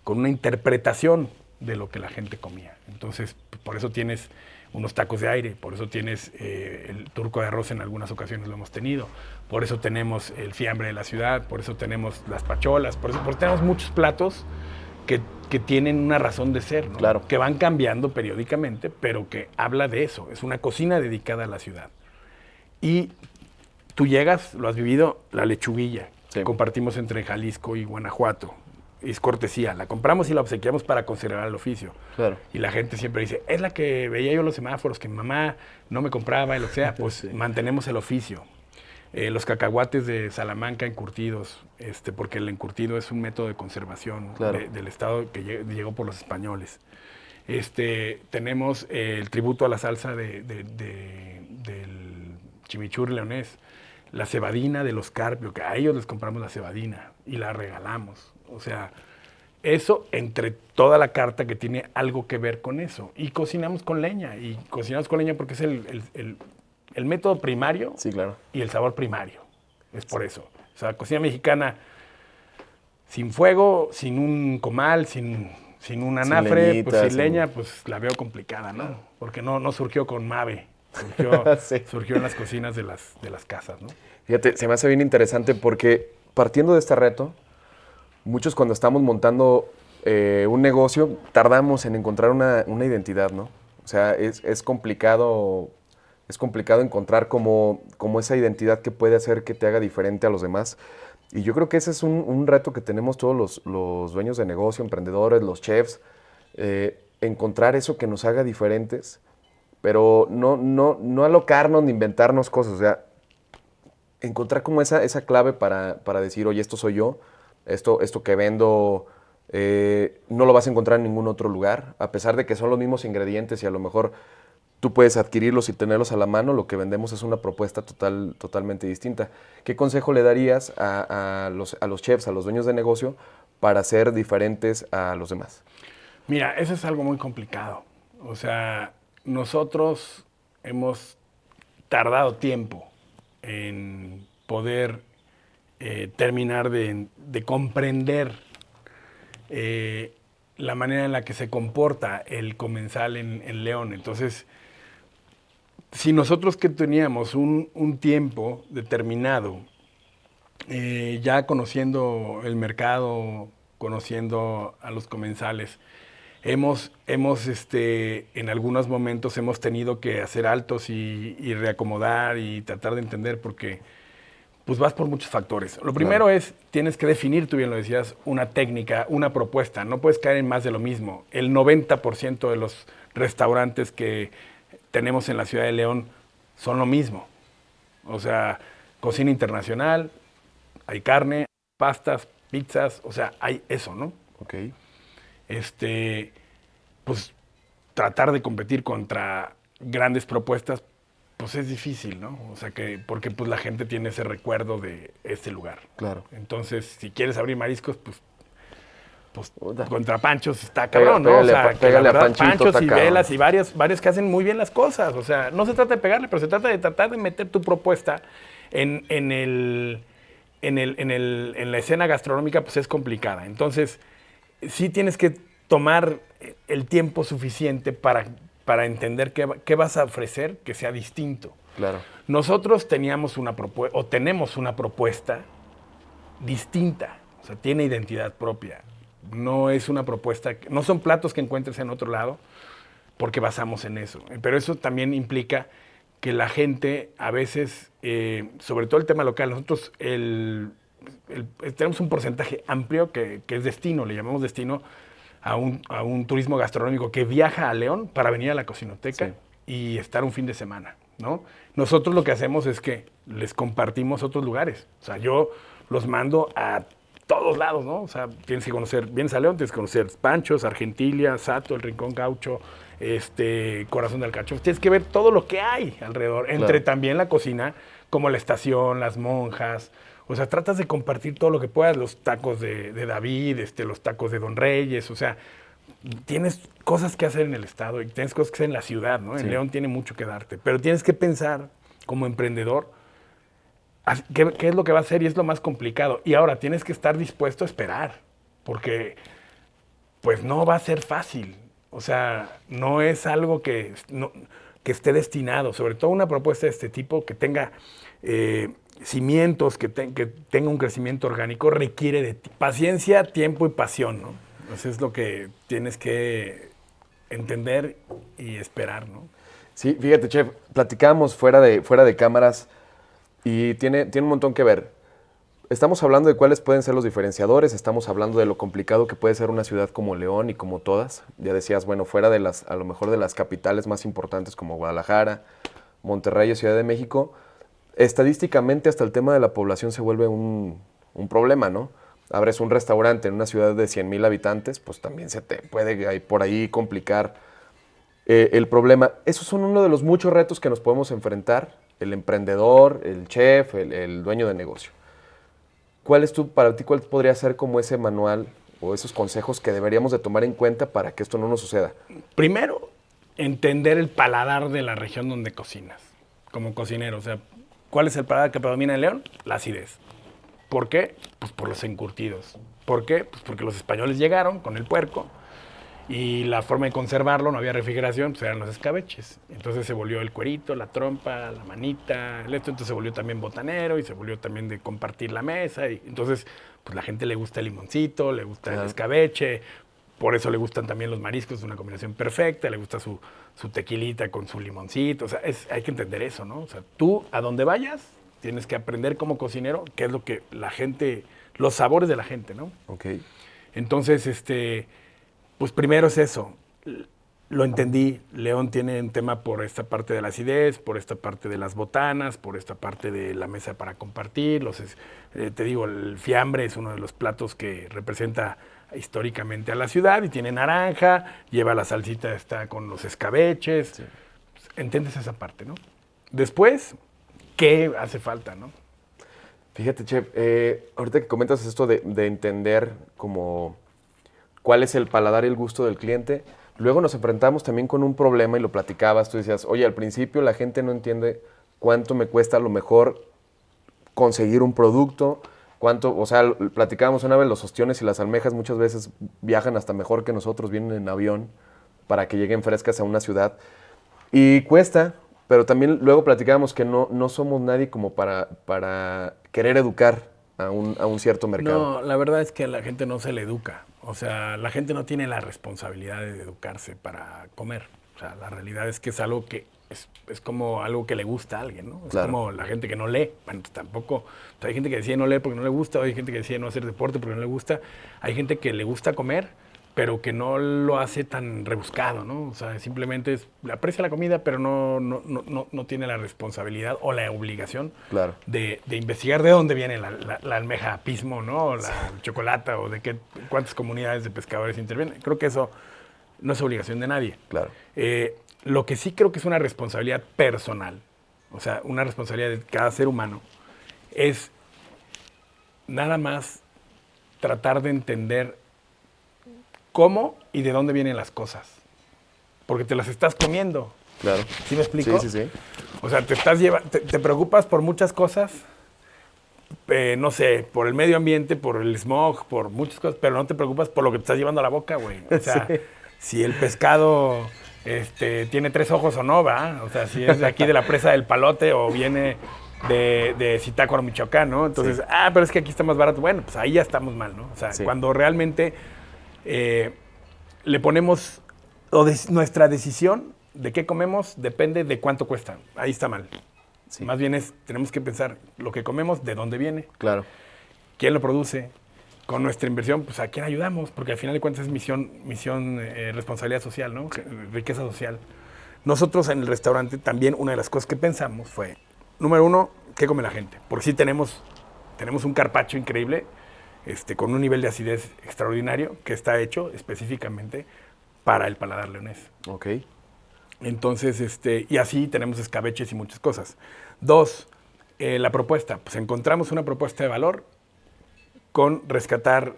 con una interpretación de lo que la gente comía. Entonces, por eso tienes unos tacos de aire, por eso tienes el turco de arroz, en algunas ocasiones lo hemos tenido, por eso tenemos el fiambre de la ciudad, por eso tenemos las pacholas, por eso tenemos muchos platos que tienen una razón de ser, ¿no? Claro. Que van cambiando periódicamente, pero que habla de eso. Es una cocina dedicada a la ciudad. Y tú llegas, lo has vivido, la lechuguilla, que compartimos entre Jalisco y Guanajuato. Es cortesía, la compramos y la obsequiamos para conservar el oficio. Claro. Y la gente siempre dice, es la que veía yo en los semáforos, que mi mamá no me compraba y lo que sea, pues mantenemos el oficio. Los cacahuates de Salamanca encurtidos, porque el encurtido es un método de conservación del estado que llegó por los españoles. Tenemos el tributo a la salsa del chimichurri leonés, la cebadina de los Carpio, que a ellos les compramos la cebadina y la regalamos. O sea, eso entre toda la carta que tiene algo que ver con eso. Y cocinamos con leña, porque es el método primario y el sabor primario. Es por eso. O sea, cocina mexicana sin fuego, sin un comal, sin un anafre, leñita, pues sin leña, pues la veo complicada, ¿no? Porque no surgió con Mave. Surgió en las cocinas de las casas, ¿no? Fíjate, se me hace bien interesante porque partiendo de este reto, muchos cuando estamos montando un negocio tardamos en encontrar una identidad, ¿no? O sea, es complicado encontrar como esa identidad que puede hacer que te haga diferente a los demás. Y yo creo que ese es un reto que tenemos todos los dueños de negocio, emprendedores, los chefs, encontrar eso que nos haga diferentes, pero no alocarnos ni inventarnos cosas, o sea, encontrar como esa clave para decir, oye, esto soy yo, esto que vendo no lo vas a encontrar en ningún otro lugar, a pesar de que son los mismos ingredientes y a lo mejor tú puedes adquirirlos y tenerlos a la mano, lo que vendemos es una propuesta totalmente distinta. ¿Qué consejo le darías a los chefs, a los dueños de negocio, para ser diferentes a los demás? Mira, eso es algo muy complicado. O sea, nosotros hemos tardado tiempo en poder terminar de comprender la manera en la que se comporta el comensal en León. Entonces, si nosotros que teníamos un tiempo determinado, ya conociendo el mercado, conociendo a los comensales, hemos en algunos momentos hemos tenido que hacer altos y reacomodar y tratar de entender, porque pues vas por muchos factores. Lo primero es, tienes que definir, tú bien lo decías, una técnica, una propuesta. No puedes caer en más de lo mismo. El 90% de los restaurantes que tenemos en la ciudad de León son lo mismo. O sea, cocina internacional, hay carne, pastas, pizzas, o sea, hay eso, ¿no? Ok. Pues tratar de competir contra grandes propuestas, pues es difícil, ¿no? O sea, porque pues la gente tiene ese recuerdo de este lugar. Claro. Entonces, si quieres abrir mariscos, pues contra Panchos está cabrón, ¿no? O sea, que la verdad, Panchos y Velas y varios que hacen muy bien las cosas. O sea, no se trata de pegarle, pero se trata de tratar de meter tu propuesta en la escena gastronómica, pues es complicada. Entonces, sí tienes que tomar el tiempo suficiente para entender qué vas a ofrecer que sea distinto. Claro. Nosotros teníamos una propuesta, o tenemos una propuesta distinta, o sea, tiene identidad propia. No es una propuesta, no son platos que encuentres en otro lado, porque basamos en eso. Pero eso también implica que la gente a veces, sobre todo el tema local, nosotros tenemos un porcentaje amplio que es destino, le llamamos destino a un turismo gastronómico que viaja a León para venir a la Cocinoteca y estar un fin de semana, ¿no? Nosotros lo que hacemos es que les compartimos otros lugares. O sea, yo los mando a todos lados, ¿no? O sea, tienes que conocer, vienes a León, tienes que conocer Panchos, Argentilia, Sato, el Rincón Gaucho, Corazón de Alcachofa. Tienes que ver todo lo que hay alrededor, entre también la cocina, como la estación, las monjas. O sea, tratas de compartir todo lo que puedas, los tacos de David, los tacos de Don Reyes, o sea, tienes cosas que hacer en el estado y tienes cosas que hacer en la ciudad, ¿no? En León tiene mucho que darte, pero tienes que pensar como emprendedor qué es lo que va a hacer y es lo más complicado. Y ahora tienes que estar dispuesto a esperar, porque pues no va a ser fácil. O sea, no es algo que esté destinado, sobre todo una propuesta de este tipo que tenga cimientos, que tenga un crecimiento orgánico, requiere de paciencia, tiempo y pasión, ¿no? Eso es lo que tienes que entender y esperar, ¿no? Sí, fíjate, chef, platicábamos fuera de cámaras y tiene un montón que ver. Estamos hablando de cuáles pueden ser los diferenciadores, estamos hablando de lo complicado que puede ser una ciudad como León y como todas. Ya decías, bueno, fuera de a lo mejor de las capitales más importantes como Guadalajara, Monterrey o Ciudad de México, estadísticamente hasta el tema de la población se vuelve un problema, ¿no? Abres un restaurante en una ciudad de 100,000 habitantes, pues también se te puede por ahí complicar el problema. Esos son uno de los muchos retos que nos podemos enfrentar, el emprendedor, el chef, el dueño de negocio. Para ti, cuál podría ser como ese manual o esos consejos que deberíamos de tomar en cuenta para que esto no nos suceda? Primero, entender el paladar de la región donde cocinas, como cocinero. O sea, ¿cuál es el paladar que predomina en León? La acidez. ¿Por qué? Pues por los encurtidos. ¿Por qué? Pues porque los españoles llegaron con el puerco y la forma de conservarlo, no había refrigeración, pues eran los escabeches. Entonces se volvió el cuerito, la trompa, la manita, entonces se volvió también botanero y se volvió también de compartir la mesa. Y entonces, pues la gente le gusta el limoncito, le gusta el escabeche, por eso le gustan también los mariscos, es una combinación perfecta, le gusta su tequilita con su limoncito. O sea, hay que entender eso, ¿no? O sea, tú a donde vayas tienes que aprender como cocinero qué es lo que la gente, los sabores de la gente, ¿no? Ok. Entonces, pues primero es eso. Lo entendí. León tiene un tema por esta parte de la acidez, por esta parte de las botanas, por esta parte de la mesa para compartir. Te digo, el fiambre es uno de los platos que representa históricamente a la ciudad y tiene naranja, lleva la salsita, está con los escabeches. Sí. Entiendes esa parte, ¿no? Después, ¿qué hace falta, no? Fíjate, chef, ahorita que comentas esto de entender como cuál es el paladar y el gusto del cliente, luego nos enfrentamos también con un problema y lo platicabas, tú decías, oye, al principio la gente no entiende cuánto me cuesta a lo mejor conseguir un producto, o sea, platicábamos una vez, los ostiones y las almejas muchas veces viajan hasta mejor que nosotros, vienen en avión para que lleguen frescas a una ciudad y cuesta. Pero también luego platicábamos que no somos nadie como para querer educar a un cierto mercado. No, la verdad es que a la gente no se le educa. O sea, la gente no tiene la responsabilidad de educarse para comer. O sea, la realidad es que es algo que es como algo que le gusta a alguien, ¿no? Es como la gente que no lee. Bueno, pues tampoco. O sea, hay gente que decide no leer porque no le gusta, hay gente que decide no hacer deporte porque no le gusta. Hay gente que le gusta comer, pero que no lo hace tan rebuscado, ¿no? O sea, simplemente aprecia la comida, pero no tiene la responsabilidad o la obligación de investigar de dónde viene la almeja pismo, ¿no? La chocolata o de cuántas comunidades de pescadores intervienen. Creo que eso no es obligación de nadie. Claro. Lo que sí creo que es una responsabilidad personal, o sea, una responsabilidad de cada ser humano, es nada más tratar de entender cómo y de dónde vienen las cosas. Porque te las estás comiendo. Claro. ¿Sí me explico? Sí. O sea, te preocupas por muchas cosas, no sé, por el medio ambiente, por el smog, por muchas cosas, pero no te preocupas por lo que te estás llevando a la boca, güey. O sea, si el pescado tiene 3 ojos o no, ¿va? O sea, si es de aquí de la presa del Palote o viene de Zitácuaro, Michoacán, ¿no? Entonces, Sí. pero es que aquí está más barato. Bueno, pues ahí ya estamos mal, ¿no? O sea, Sí. cuando realmente le ponemos, nuestra decisión de qué comemos depende de cuánto cuesta. Ahí está mal. Sí. Más bien tenemos que pensar lo que comemos, de dónde viene, Claro. quién lo produce. Con nuestra inversión, pues a quién ayudamos, porque al final de cuentas es responsabilidad social, ¿no? Riqueza social. Nosotros en el restaurante también una de las cosas que pensamos fue, número 1, ¿qué come la gente? Porque sí tenemos un carpaccio increíble, con un nivel de acidez extraordinario, que está hecho específicamente para el paladar leonés. Ok. Entonces, y así tenemos escabeches y muchas cosas. 2, la propuesta. Pues encontramos una propuesta de valor con rescatar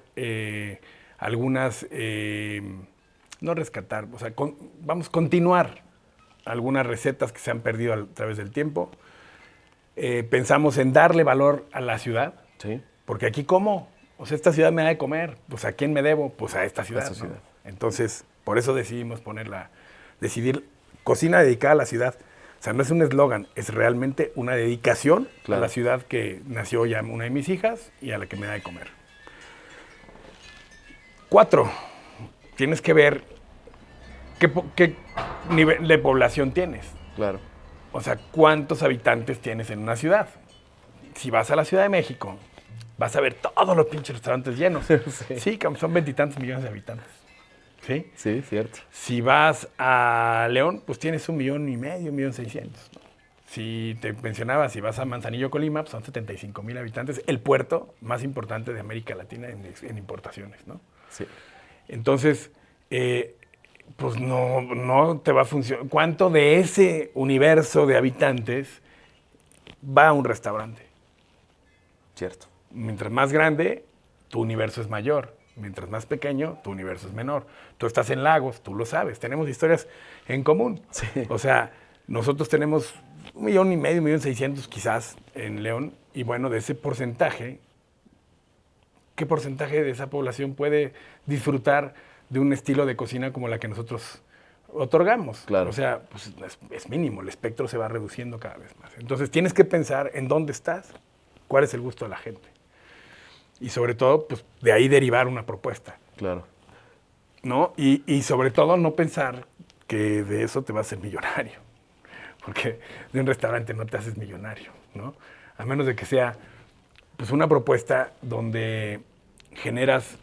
algunas, no rescatar, o sea, continuar algunas recetas que se han perdido a través del tiempo. Pensamos en darle valor a la ciudad, Sí. porque aquí ¿cómo? O sea, esta ciudad me da de comer, pues ¿a quién me debo? Pues a esta ciudad. esta ciudad. ¿No? Entonces, por eso decidimos decidir cocina dedicada a la ciudad. O sea, no es un eslogan, es realmente una dedicación a la ciudad que nació ya una de mis hijas y a la que me da de comer. 4, tienes que ver qué nivel de población tienes. Claro. O sea, cuántos habitantes tienes en una ciudad. Si vas a la Ciudad de México, vas a ver todos los pinches restaurantes llenos. Sí, son 20 y tantos millones de habitantes. ¿Sí? Sí, cierto. Si vas a León, pues tienes 1,5 millones, 1,600,000. ¿No? Si te mencionaba, si vas a Manzanillo, Colima, pues son 75,000 habitantes. El puerto más importante de América Latina en importaciones, ¿no? Sí. Entonces, pues no te va a funcionar. ¿Cuánto de ese universo de habitantes va a un restaurante? Cierto. Mientras más grande, tu universo es mayor. Mientras más pequeño, tu universo es menor. Tú estás en Lagos, tú lo sabes. Tenemos historias en común. Sí. O sea, nosotros tenemos 1,5 millones, 1,600,000 quizás en León. Y bueno, de ese porcentaje, ¿qué porcentaje de esa población puede disfrutar de un estilo de cocina como la que nosotros otorgamos? Claro. O sea, pues es mínimo, el espectro se va reduciendo cada vez más. Entonces tienes que pensar en dónde estás, cuál es el gusto de la gente. Y sobre todo, pues de ahí derivar una propuesta. Claro. ¿No? Y sobre todo no pensar que de eso te vas a hacer millonario. Porque de un restaurante no te haces millonario, ¿no? A menos de que sea pues una propuesta donde generas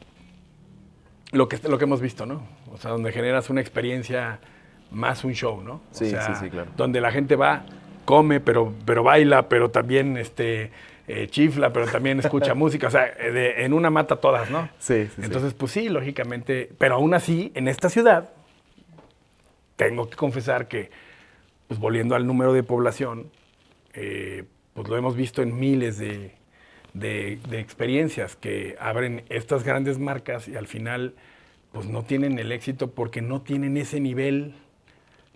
lo que hemos visto, ¿no? O sea, donde generas una experiencia más un show, ¿no? Sí, o sea, sí, claro. Donde la gente va, come, pero baila, pero también chifla, pero también escucha música. O sea, en una mata todas, ¿no? Sí. Entonces, pues sí, lógicamente. Pero aún así, en esta ciudad, tengo que confesar que, pues volviendo al número de población, pues lo hemos visto en miles de experiencias que abren estas grandes marcas y al final pues no tienen el éxito porque no tienen ese nivel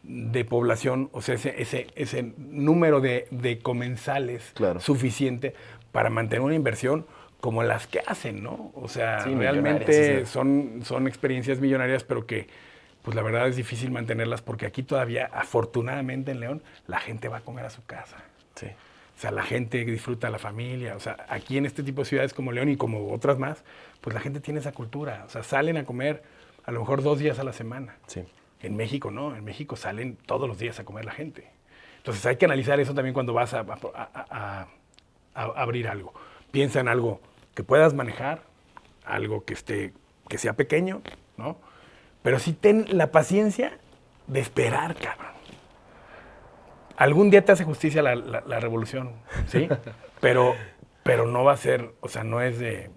de población, o sea, ese número de comensales suficiente para mantener una inversión como las que hacen, ¿no? O sea, sí, realmente son experiencias millonarias, pero que pues la verdad es difícil mantenerlas porque aquí todavía, afortunadamente en León, la gente va a comer a su casa. Sí. O sea, la gente disfruta a la familia. O sea, aquí en este tipo de ciudades como León y como otras más, pues la gente tiene esa cultura. O sea, salen a comer a lo mejor 2 días a la semana. Sí. En México no, en México salen todos los días a comer la gente. Entonces hay que analizar eso también cuando vas a abrir algo. Piensa en algo que puedas manejar, algo que sea pequeño, ¿no? Pero sí ten la paciencia de esperar, cabrón. Algún día te hace justicia la revolución, ¿sí? Pero no va a ser, o sea, no es de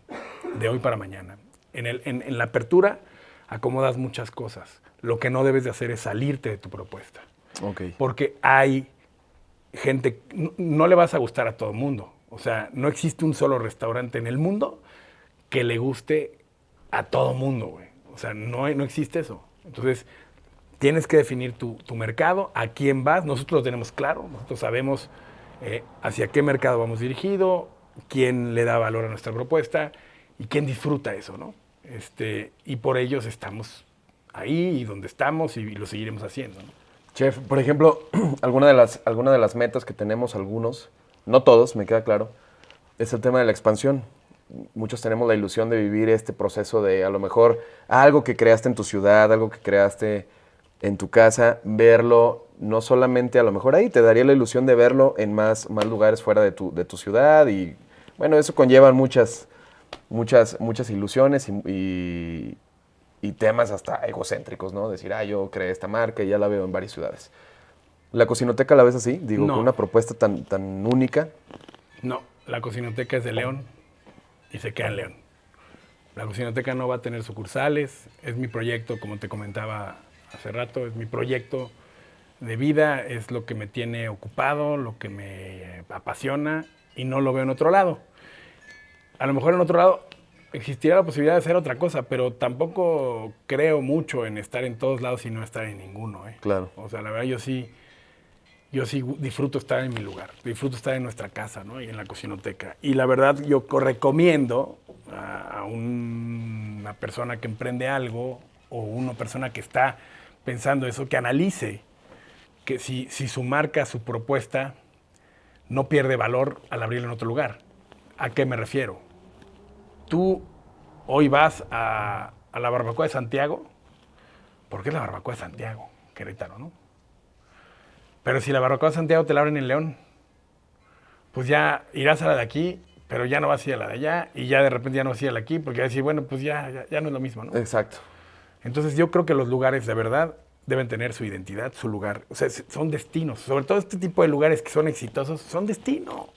hoy para mañana. En la apertura acomodas muchas cosas. Lo que no debes de hacer es salirte de tu propuesta. Okay. Porque hay gente, no le vas a gustar a todo el mundo. O sea, no existe un solo restaurante en el mundo que le guste a todo el mundo, güey. O sea, no existe eso. Entonces, tienes que definir tu mercado, a quién vas. Nosotros lo tenemos claro, nosotros sabemos hacia qué mercado vamos dirigido, quién le da valor a nuestra propuesta y quién disfruta eso, ¿no? Y por ellos estamos ahí y donde estamos y lo seguiremos haciendo, ¿no? Chef, por ejemplo, alguna de las metas que tenemos algunos, no todos, me queda claro, es el tema de la expansión. Muchos tenemos la ilusión de vivir este proceso de a lo mejor algo que creaste en tu ciudad, algo que creaste en tu casa, verlo no solamente a lo mejor ahí, te daría la ilusión de verlo en más lugares fuera de tu ciudad y bueno, eso conlleva muchas ilusiones y temas hasta egocéntricos, ¿no? Decir, yo creé esta marca y ya la veo en varias ciudades. ¿La Cocinoteca la ves así? Digo, No. con una propuesta tan única. No, la Cocinoteca es de León y se queda en León. La Cocinoteca no va a tener sucursales, es mi proyecto, como te comentaba hace rato, es mi proyecto de vida, es lo que me tiene ocupado, lo que me apasiona y no lo veo en otro lado. A lo mejor en otro lado existiría la posibilidad de hacer otra cosa, pero tampoco creo mucho en estar en todos lados y no estar en ninguno, ¿eh? Claro. O sea, la verdad yo sí disfruto estar en mi lugar, disfruto estar en nuestra casa, ¿no? Y en la Cocinoteca. Y la verdad yo recomiendo a una persona que emprende algo o una persona que está pensando eso, que analice que si su marca, su propuesta no pierde valor al abrirlo en otro lugar. ¿A qué me refiero? Tú hoy vas a la Barbacoa de Santiago, porque es la Barbacoa de Santiago, Querétaro, ¿no? Pero si la Barbacoa de Santiago te la abren en León, pues ya irás a la de aquí, pero ya no vas a ir a la de allá, y ya de repente ya no vas a ir a la de aquí, porque vas a decir, bueno, pues ya no es lo mismo, ¿no? Exacto. Entonces yo creo que los lugares de verdad deben tener su identidad, su lugar. O sea, son destinos. Sobre todo este tipo de lugares que son exitosos, son destino.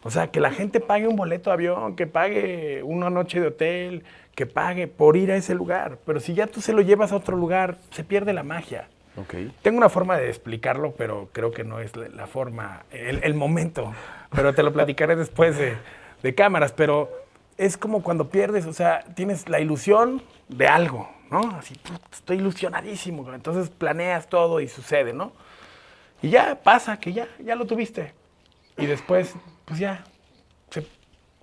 O sea, que la gente pague un boleto de avión, que pague una noche de hotel, que pague por ir a ese lugar. Pero si ya tú se lo llevas a otro lugar, se pierde la magia. Okay. Tengo una forma de explicarlo, pero creo que no es la forma, el momento. Pero te lo platicaré después de cámaras. Pero es como cuando pierdes, o sea, tienes la ilusión de algo, ¿no? Así, estoy ilusionadísimo. Entonces planeas todo y sucede, ¿no? Y ya pasa que ya lo tuviste. Y después, pues ya,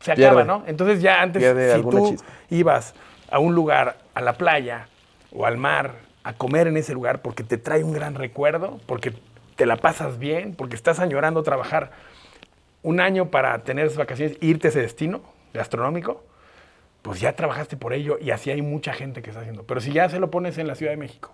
se acaba, ¿no? Entonces ya antes, si tú ibas a un lugar, a la playa o al mar, a comer en ese lugar porque te trae un gran recuerdo, porque te la pasas bien, porque estás añorando trabajar un año para tener esas vacaciones, irte a ese destino gastronómico, pues ya trabajaste por ello y así hay mucha gente que está haciendo. Pero si ya se lo pones en la Ciudad de México,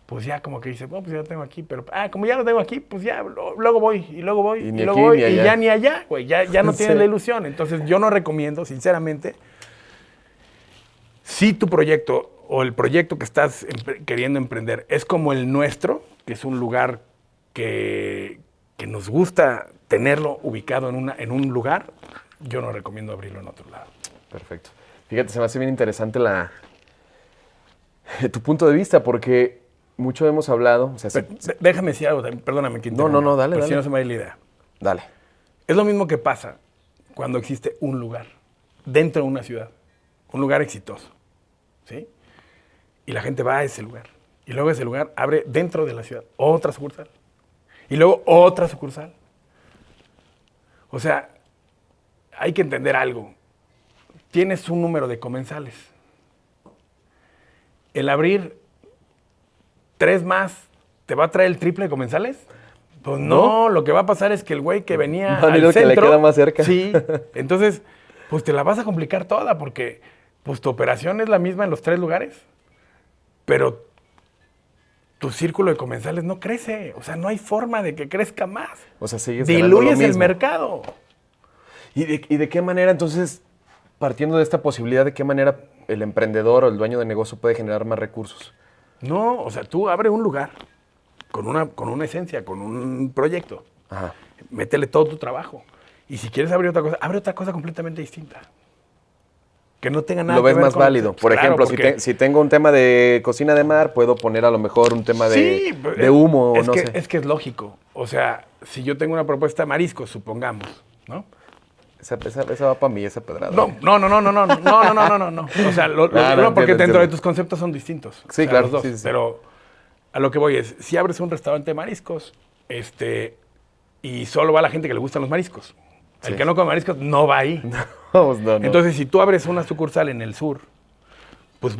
pues ya como que dices, bueno, pues ya lo tengo aquí, pero como ya lo tengo aquí, pues ya luego voy, y luego voy, y luego voy, y ya ni allá, güey, ya no tienes sí. La ilusión. Entonces yo no recomiendo, sinceramente, si tu proyecto o el proyecto que estás queriendo emprender es como el nuestro, que es un lugar que nos gusta tenerlo ubicado en un lugar, yo no recomiendo abrirlo en otro lado. Perfecto. Fíjate, se me hace bien interesante tu punto de vista, porque mucho hemos hablado. O sea, déjame decir algo, perdóname que interrumpa. No, dale. Si no se me va la idea. Dale. Es lo mismo que pasa cuando existe un lugar dentro de una ciudad, un lugar exitoso, ¿sí? Y la gente va a ese lugar. Y luego ese lugar abre dentro de la ciudad otra sucursal. Y luego otra sucursal. O sea, hay que entender algo. Tienes un número de comensales. El abrir 3 más, ¿te va a traer el triple de comensales? Pues no, lo que va a pasar es que el güey que venía al centro... que le queda más cerca. Sí, entonces, pues te la vas a complicar toda porque pues tu operación es la misma en los 3 lugares, pero tu círculo de comensales no crece. O sea, no hay forma de que crezca más. O sea, sigues diluyes el mercado. ¿Y de qué manera, entonces, partiendo de esta posibilidad, de qué manera el emprendedor o el dueño de negocio puede generar más recursos? No, o sea, tú abre un lugar con una esencia, con un proyecto. Ajá. Métele todo tu trabajo. Y si quieres abrir otra cosa completamente distinta. Que no tenga nada que ver con... Lo ves más válido. Por ejemplo, porque... si tengo un tema de cocina de mar, puedo poner a lo mejor un tema de humo, no sé. Es que es lógico. O sea, si yo tengo una propuesta de mariscos, supongamos, ¿no? Esa va para mí, esa pedrada. No. O sea, porque dentro de tus conceptos son distintos. Sí, o sea, claro. Los dos. Sí. Pero a lo que voy es, si abres un restaurante de mariscos, y solo va la gente que le gustan los mariscos. El que no come mariscos no va ahí. No. Entonces, si tú abres una sucursal en el sur, pues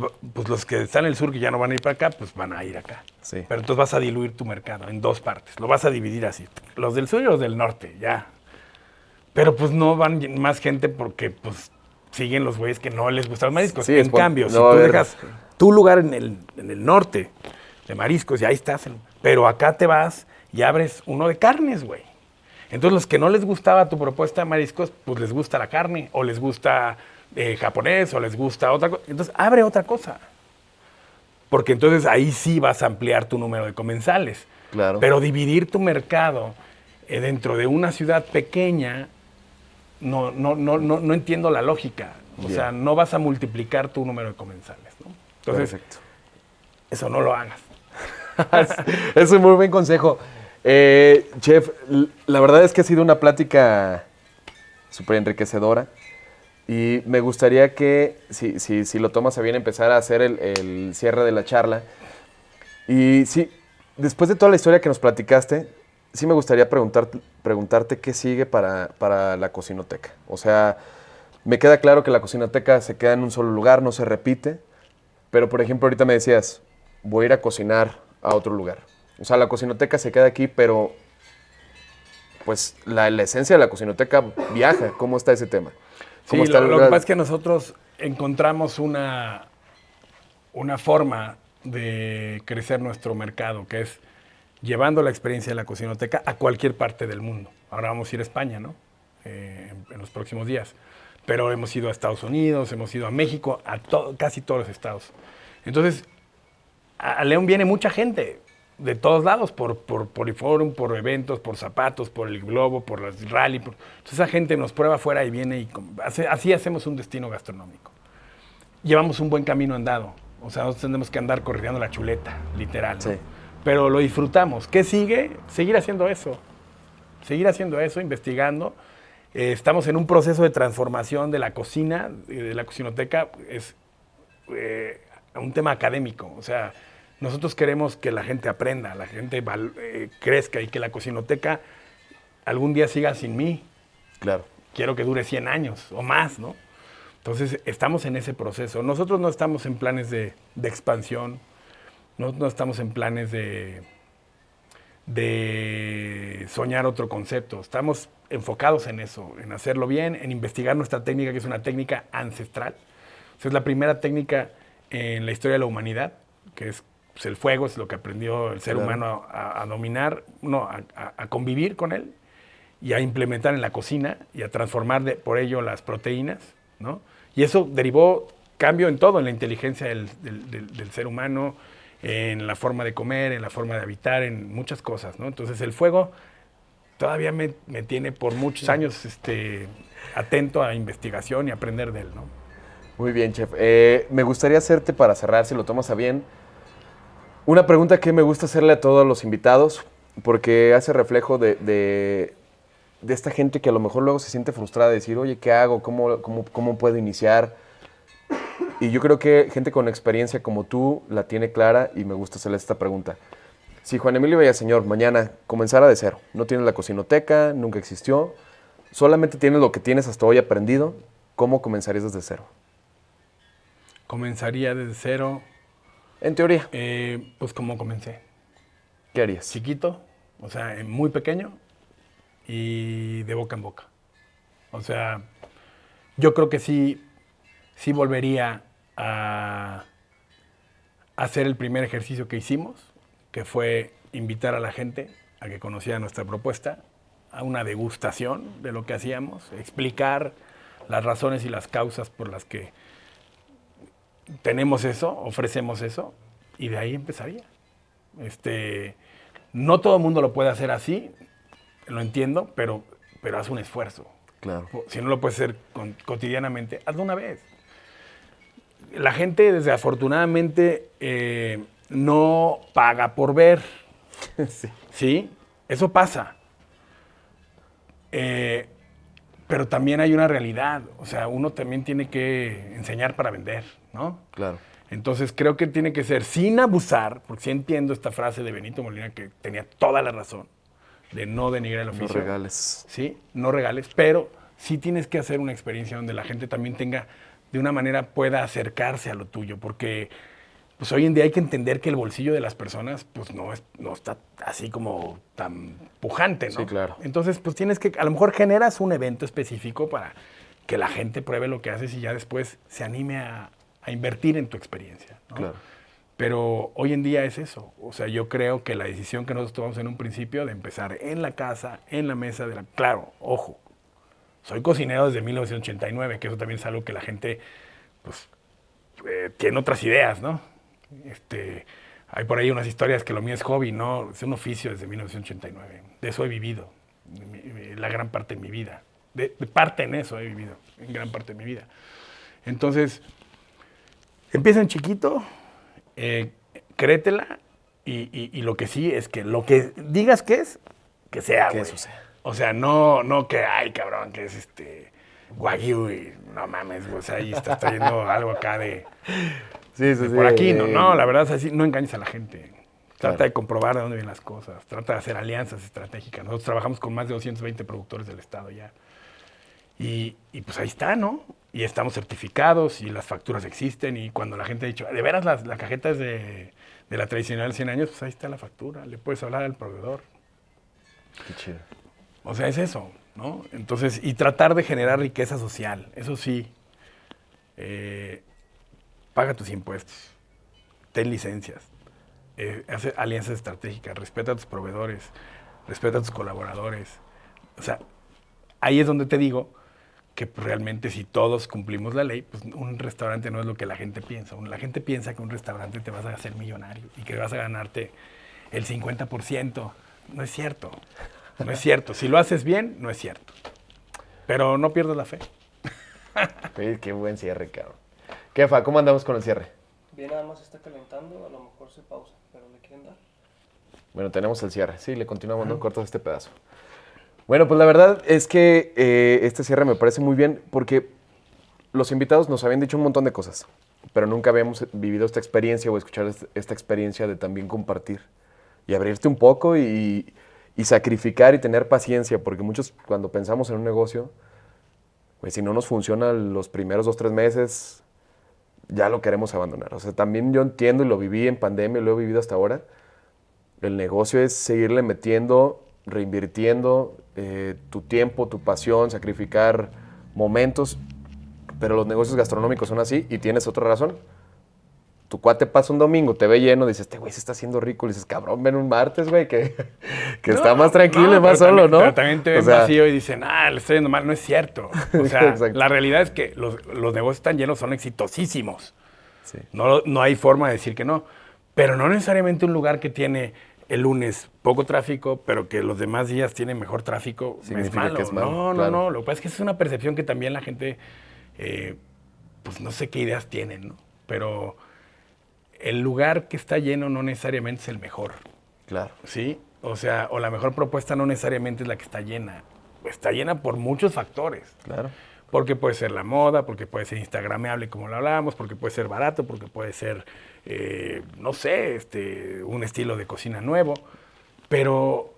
los que están en el sur que ya no van a ir para acá, pues van a ir acá. Sí. Pero entonces vas a diluir tu mercado en dos partes. Lo vas a dividir así. Los del sur y los del norte, ya. Pero pues no van más gente porque pues siguen los güeyes que no les gustan los mariscos. Sí, en cambio, no si va a tú haber- dejas tu lugar en el norte de mariscos, y ahí estás. Pero acá te vas y abres uno de carnes, güey. Entonces los que no les gustaba tu propuesta de mariscos, pues les gusta la carne, o les gusta japonés, o les gusta otra cosa. Entonces abre otra cosa. Porque entonces ahí sí vas a ampliar tu número de comensales. Claro. Pero dividir tu mercado dentro de una ciudad pequeña, no entiendo la lógica. O Bien. sea, no vas a multiplicar tu número de comensales, ¿no? Entonces, Perfecto. eso no lo hagas. Es un muy buen consejo. Chef, la verdad es que ha sido una plática súper enriquecedora y me gustaría que, si lo tomas a bien, empezar a hacer el cierre de la charla. Y sí, después de toda la historia que nos platicaste, sí me gustaría preguntarte qué sigue para la Cocinoteca. O sea, me queda claro que la Cocinoteca se queda en un solo lugar, no se repite, pero por ejemplo ahorita me decías, voy a ir a cocinar a otro lugar. O sea, la Cocinoteca se queda aquí, pero pues la esencia de la Cocinoteca viaja. ¿Cómo está ese tema? ¿Cómo Sí, está lo que pasa es que nosotros encontramos una forma de crecer nuestro mercado, que es llevando la experiencia de la Cocinoteca a cualquier parte del mundo. Ahora vamos a ir a España, ¿no? En los próximos días. Pero hemos ido a Estados Unidos, hemos ido a México, a casi todos los estados. Entonces, a León viene mucha gente de todos lados, por Poliforum, por eventos, por zapatos, por el globo, por las rally. Entonces esa gente nos prueba afuera y viene y así hacemos un destino gastronómico. Llevamos un buen camino andado. O sea, nosotros tenemos que andar corriendo la chuleta, literal, ¿no? Sí. Pero lo disfrutamos. ¿Qué sigue? Seguir haciendo eso. Seguir haciendo eso, investigando. Estamos en un proceso de transformación de la cocina, de la Cocinoteca. Es un tema académico. O sea, nosotros queremos que la gente aprenda, la gente crezca y que la Cocinoteca algún día siga sin mí. Claro. Quiero que dure 100 años o más, ¿no? Entonces, estamos en ese proceso. Nosotros no estamos en planes de expansión, no estamos en planes de soñar otro concepto. Estamos enfocados en eso, en hacerlo bien, en investigar nuestra técnica, que es una técnica ancestral. O sea, es la primera técnica en la historia de la humanidad, que es pues, el fuego, es lo que aprendió el ser Claro. humano a dominar, a convivir con él y a implementar en la cocina y a transformar por ello las proteínas, ¿no? Y eso derivó cambio en todo, en la inteligencia del ser humano, en la forma de comer, en la forma de habitar, en muchas cosas, ¿no? Entonces el fuego todavía me tiene por muchos años atento a investigación y aprender de él, ¿no? Muy bien, chef. Me gustaría hacerte, para cerrar, si lo tomas a bien, una pregunta que me gusta hacerle a todos los invitados, porque hace reflejo de esta gente que a lo mejor luego se siente frustrada de decir, oye, ¿qué hago? ¿Cómo puedo iniciar? Y yo creo que gente con experiencia como tú la tiene clara y me gusta hacerle esta pregunta. Si Juan Emilio Villaseñor mañana comenzara de cero, no tienes la Cocinoteca, nunca existió, solamente tienes lo que tienes hasta hoy aprendido, ¿cómo comenzarías desde cero? Comenzaría desde cero, En teoría, pues como comencé. ¿qué harías? Chiquito, o sea, muy pequeño y de boca en boca. O sea, yo creo que sí volvería a hacer el primer ejercicio que hicimos, que fue invitar a la gente a que conociera nuestra propuesta, a una degustación de lo que hacíamos, explicar las razones y las causas por las que tenemos eso, ofrecemos eso, y de ahí empezaría. No todo el mundo lo puede hacer así, lo entiendo, pero haz un esfuerzo. Claro. Si no lo puedes hacer cotidianamente, hazlo una vez. La gente, desafortunadamente, no paga por ver. Sí. ¿Sí? Eso pasa. Pero también hay una realidad. O sea, uno también tiene que enseñar para vender, ¿no? Claro. Entonces creo que tiene que ser sin abusar, porque sí entiendo esta frase de Benito Molina que tenía toda la razón, de no denigrar el oficio. No regales. Sí, no regales, pero sí tienes que hacer una experiencia donde la gente también tenga de una manera pueda acercarse a lo tuyo, porque pues hoy en día hay que entender que el bolsillo de las personas pues no está así como tan pujante, ¿no? Sí, claro. Entonces pues tienes que, a lo mejor generas un evento específico para que la gente pruebe lo que haces y ya después se anime a invertir en tu experiencia, ¿no? Claro. Pero hoy en día es eso. O sea, yo creo que la decisión que nosotros tomamos en un principio de empezar en la casa, en la mesa de la... Claro, ojo, soy cocinero desde 1989, que eso también es algo que la gente pues, tiene otras ideas, ¿no? Hay por ahí unas historias que lo mío es hobby, ¿no? Es un oficio desde 1989. De eso he vivido la gran parte de mi vida. De parte en eso he vivido, en gran parte de mi vida. Entonces, empieza en chiquito, créetela y lo que sí es que lo que digas que es, que sea, Que güey. eso sea. O sea, no que, ay, cabrón, que es Wagyu y no mames, o sea, ahí estás trayendo algo acá de Sí, por aquí, no, la verdad es así, no engañes a la gente. Trata Claro. de comprobar de dónde vienen las cosas, trata de hacer alianzas estratégicas. Nosotros trabajamos con más de 220 productores del estado ya. Y pues ahí está, ¿no? Y estamos certificados y las facturas existen y cuando la gente ha dicho, de veras la cajeta es de la tradicional 100 años, pues ahí está la factura, le puedes hablar al proveedor. Qué chido. O sea, es eso, ¿no? Entonces, y tratar de generar riqueza social, eso sí, paga tus impuestos, ten licencias, hace alianzas estratégicas, respeta a tus proveedores, respeta a tus colaboradores. O sea, ahí es donde te digo que pues, realmente si todos cumplimos la ley, pues un restaurante no es lo que la gente piensa. La gente piensa que un restaurante te vas a hacer millonario y que vas a ganarte el 50%. No es cierto. No es cierto. Si lo haces bien, no es cierto. Pero no pierdas la fe. Oye, qué buen cierre, cabrón. Kefa, ¿cómo andamos con el cierre? Bien, nada más está calentando, a lo mejor se pausa, pero ¿le quieren dar? Bueno, tenemos el cierre. Sí, le continuamos, no cortas este pedazo. Bueno, pues la verdad es que este cierre me parece muy bien porque los invitados nos habían dicho un montón de cosas, pero nunca habíamos vivido esta experiencia o escuchado esta experiencia de también compartir y abrirte un poco y sacrificar y tener paciencia, porque muchos cuando pensamos en un negocio, pues si no nos funciona los primeros 2, 3 meses, ya lo queremos abandonar. O sea, también yo entiendo y lo viví en pandemia, lo he vivido hasta ahora. El negocio es seguirle metiendo, reinvirtiendo tu tiempo, tu pasión, sacrificar momentos, pero los negocios gastronómicos son así y tienes otra razón. Tu cuate pasa un domingo, te ve lleno, dices, este güey se está haciendo rico. Le dices, cabrón, ven un martes, güey, que está más tranquilo y más solo, ¿no? Pero también te ven O sea, vacío y dicen, le estoy yendo mal. No es cierto. O sea, Exacto. la realidad es que los negocios están llenos, son exitosísimos. Sí. No hay forma de decir que no. Pero no necesariamente un lugar que tiene el lunes poco tráfico, pero que los demás días tiene mejor tráfico, es Significa malo. que es malo, No, claro. no. Lo que pasa es que es una percepción que también la gente, pues no sé qué ideas tienen, ¿no? Pero el lugar que está lleno no necesariamente es el mejor, Claro. ¿sí? O sea, o la mejor propuesta no necesariamente es la que está llena. Está llena por muchos factores. Claro. Porque puede ser la moda, porque puede ser instagrameable como lo hablábamos, porque puede ser barato, porque puede ser, no sé, un estilo de cocina nuevo. Pero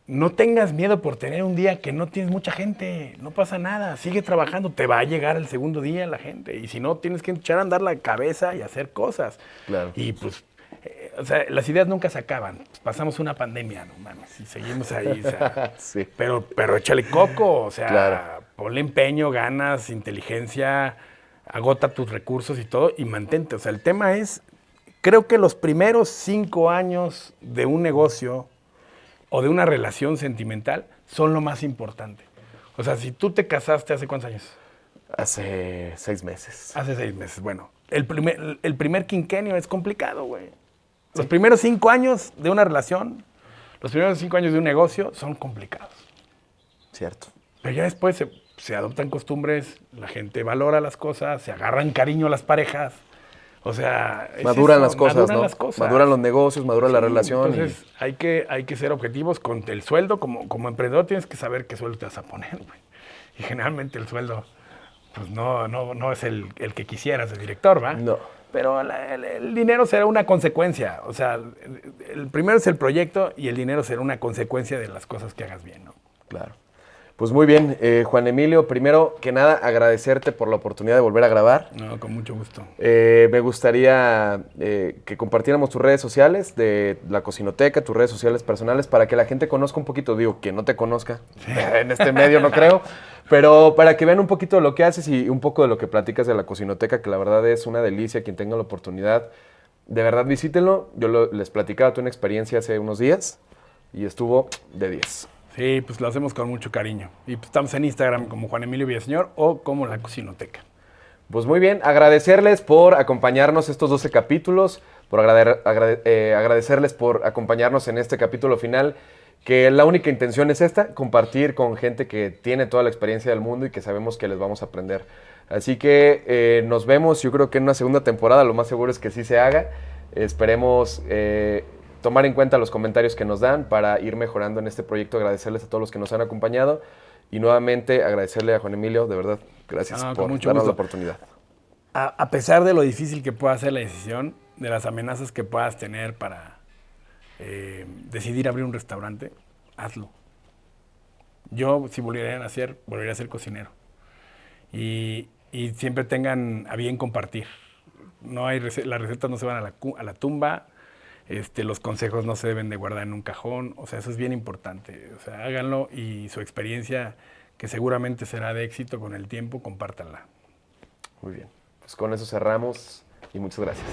no tengas miedo por tener un día que no tienes mucha gente, no pasa nada, sigue trabajando, te va a llegar el segundo día la gente. Y si no, tienes que echar a andar la cabeza y hacer cosas. Claro. Y pues, o sea, las ideas nunca se acaban. Pasamos una pandemia, no mames, y seguimos ahí, o sea, Sí. pero échale coco, o sea, Claro. ponle empeño, ganas, inteligencia, agota tus recursos y todo y mantente. O sea, el tema es, creo que los primeros 5 años de un negocio o de una relación sentimental son lo más importante. O sea, si tú te casaste hace ¿cuántos años? Hace 6 meses. Hace 6 meses. Bueno, el primer quinquenio es complicado, güey. Los primeros 5 años de una relación, los primeros 5 años de un negocio son complicados. Cierto. Pero ya después se adoptan costumbres, la gente valora las cosas, se agarran cariño a las parejas. O sea, es Maduran eso, las cosas, maduran ¿no? las cosas. Maduran los negocios, madura la Sí, relación. Entonces, hay que ser objetivos con el sueldo. Como emprendedor tienes que saber qué sueldo te vas a poner, güey. Y generalmente el sueldo, pues no es el que quisieras de director, ¿va? No. Pero el dinero será una consecuencia. O sea, el primero es el proyecto y el dinero será una consecuencia de las cosas que hagas bien, ¿no? Claro. Pues muy bien, Juan Emilio, primero que nada agradecerte por la oportunidad de volver a grabar. No, con mucho gusto. Me gustaría que compartiéramos tus redes sociales de la Cocinoteca, tus redes sociales personales, para que la gente conozca un poquito, digo, que no te conozca, en este medio no creo, pero para que vean un poquito de lo que haces y un poco de lo que platicas de la Cocinoteca, que la verdad es una delicia. Quien tenga la oportunidad, de verdad visítenlo. Les platicaba tu una experiencia hace unos días y estuvo de 10. Sí, pues lo hacemos con mucho cariño. Y pues estamos en Instagram como Juan Emilio Villaseñor o como La Cocinoteca. Pues muy bien, agradecerles por acompañarnos estos 12 capítulos, por agradecerles por acompañarnos en este capítulo final, que la única intención es esta, compartir con gente que tiene toda la experiencia del mundo y que sabemos que les vamos a aprender. Así que nos vemos, yo creo que en una segunda temporada, lo más seguro es que sí se haga. Esperemos tomar en cuenta los comentarios que nos dan para ir mejorando en este proyecto. Agradecerles a todos los que nos han acompañado y nuevamente agradecerle a Juan Emilio, de verdad, gracias por darnos gusto. la oportunidad. A pesar de lo difícil que pueda ser la decisión, de las amenazas que puedas tener para decidir abrir un restaurante, hazlo. Yo, si volviera a nacer, volvería a ser cocinero. Y siempre tengan a bien compartir. No hay las recetas no se van a la tumba. Los consejos no se deben de guardar en un cajón, o sea, eso es bien importante. O sea, háganlo y su experiencia, que seguramente será de éxito con el tiempo, compártanla. Muy bien, pues con eso cerramos y muchas gracias.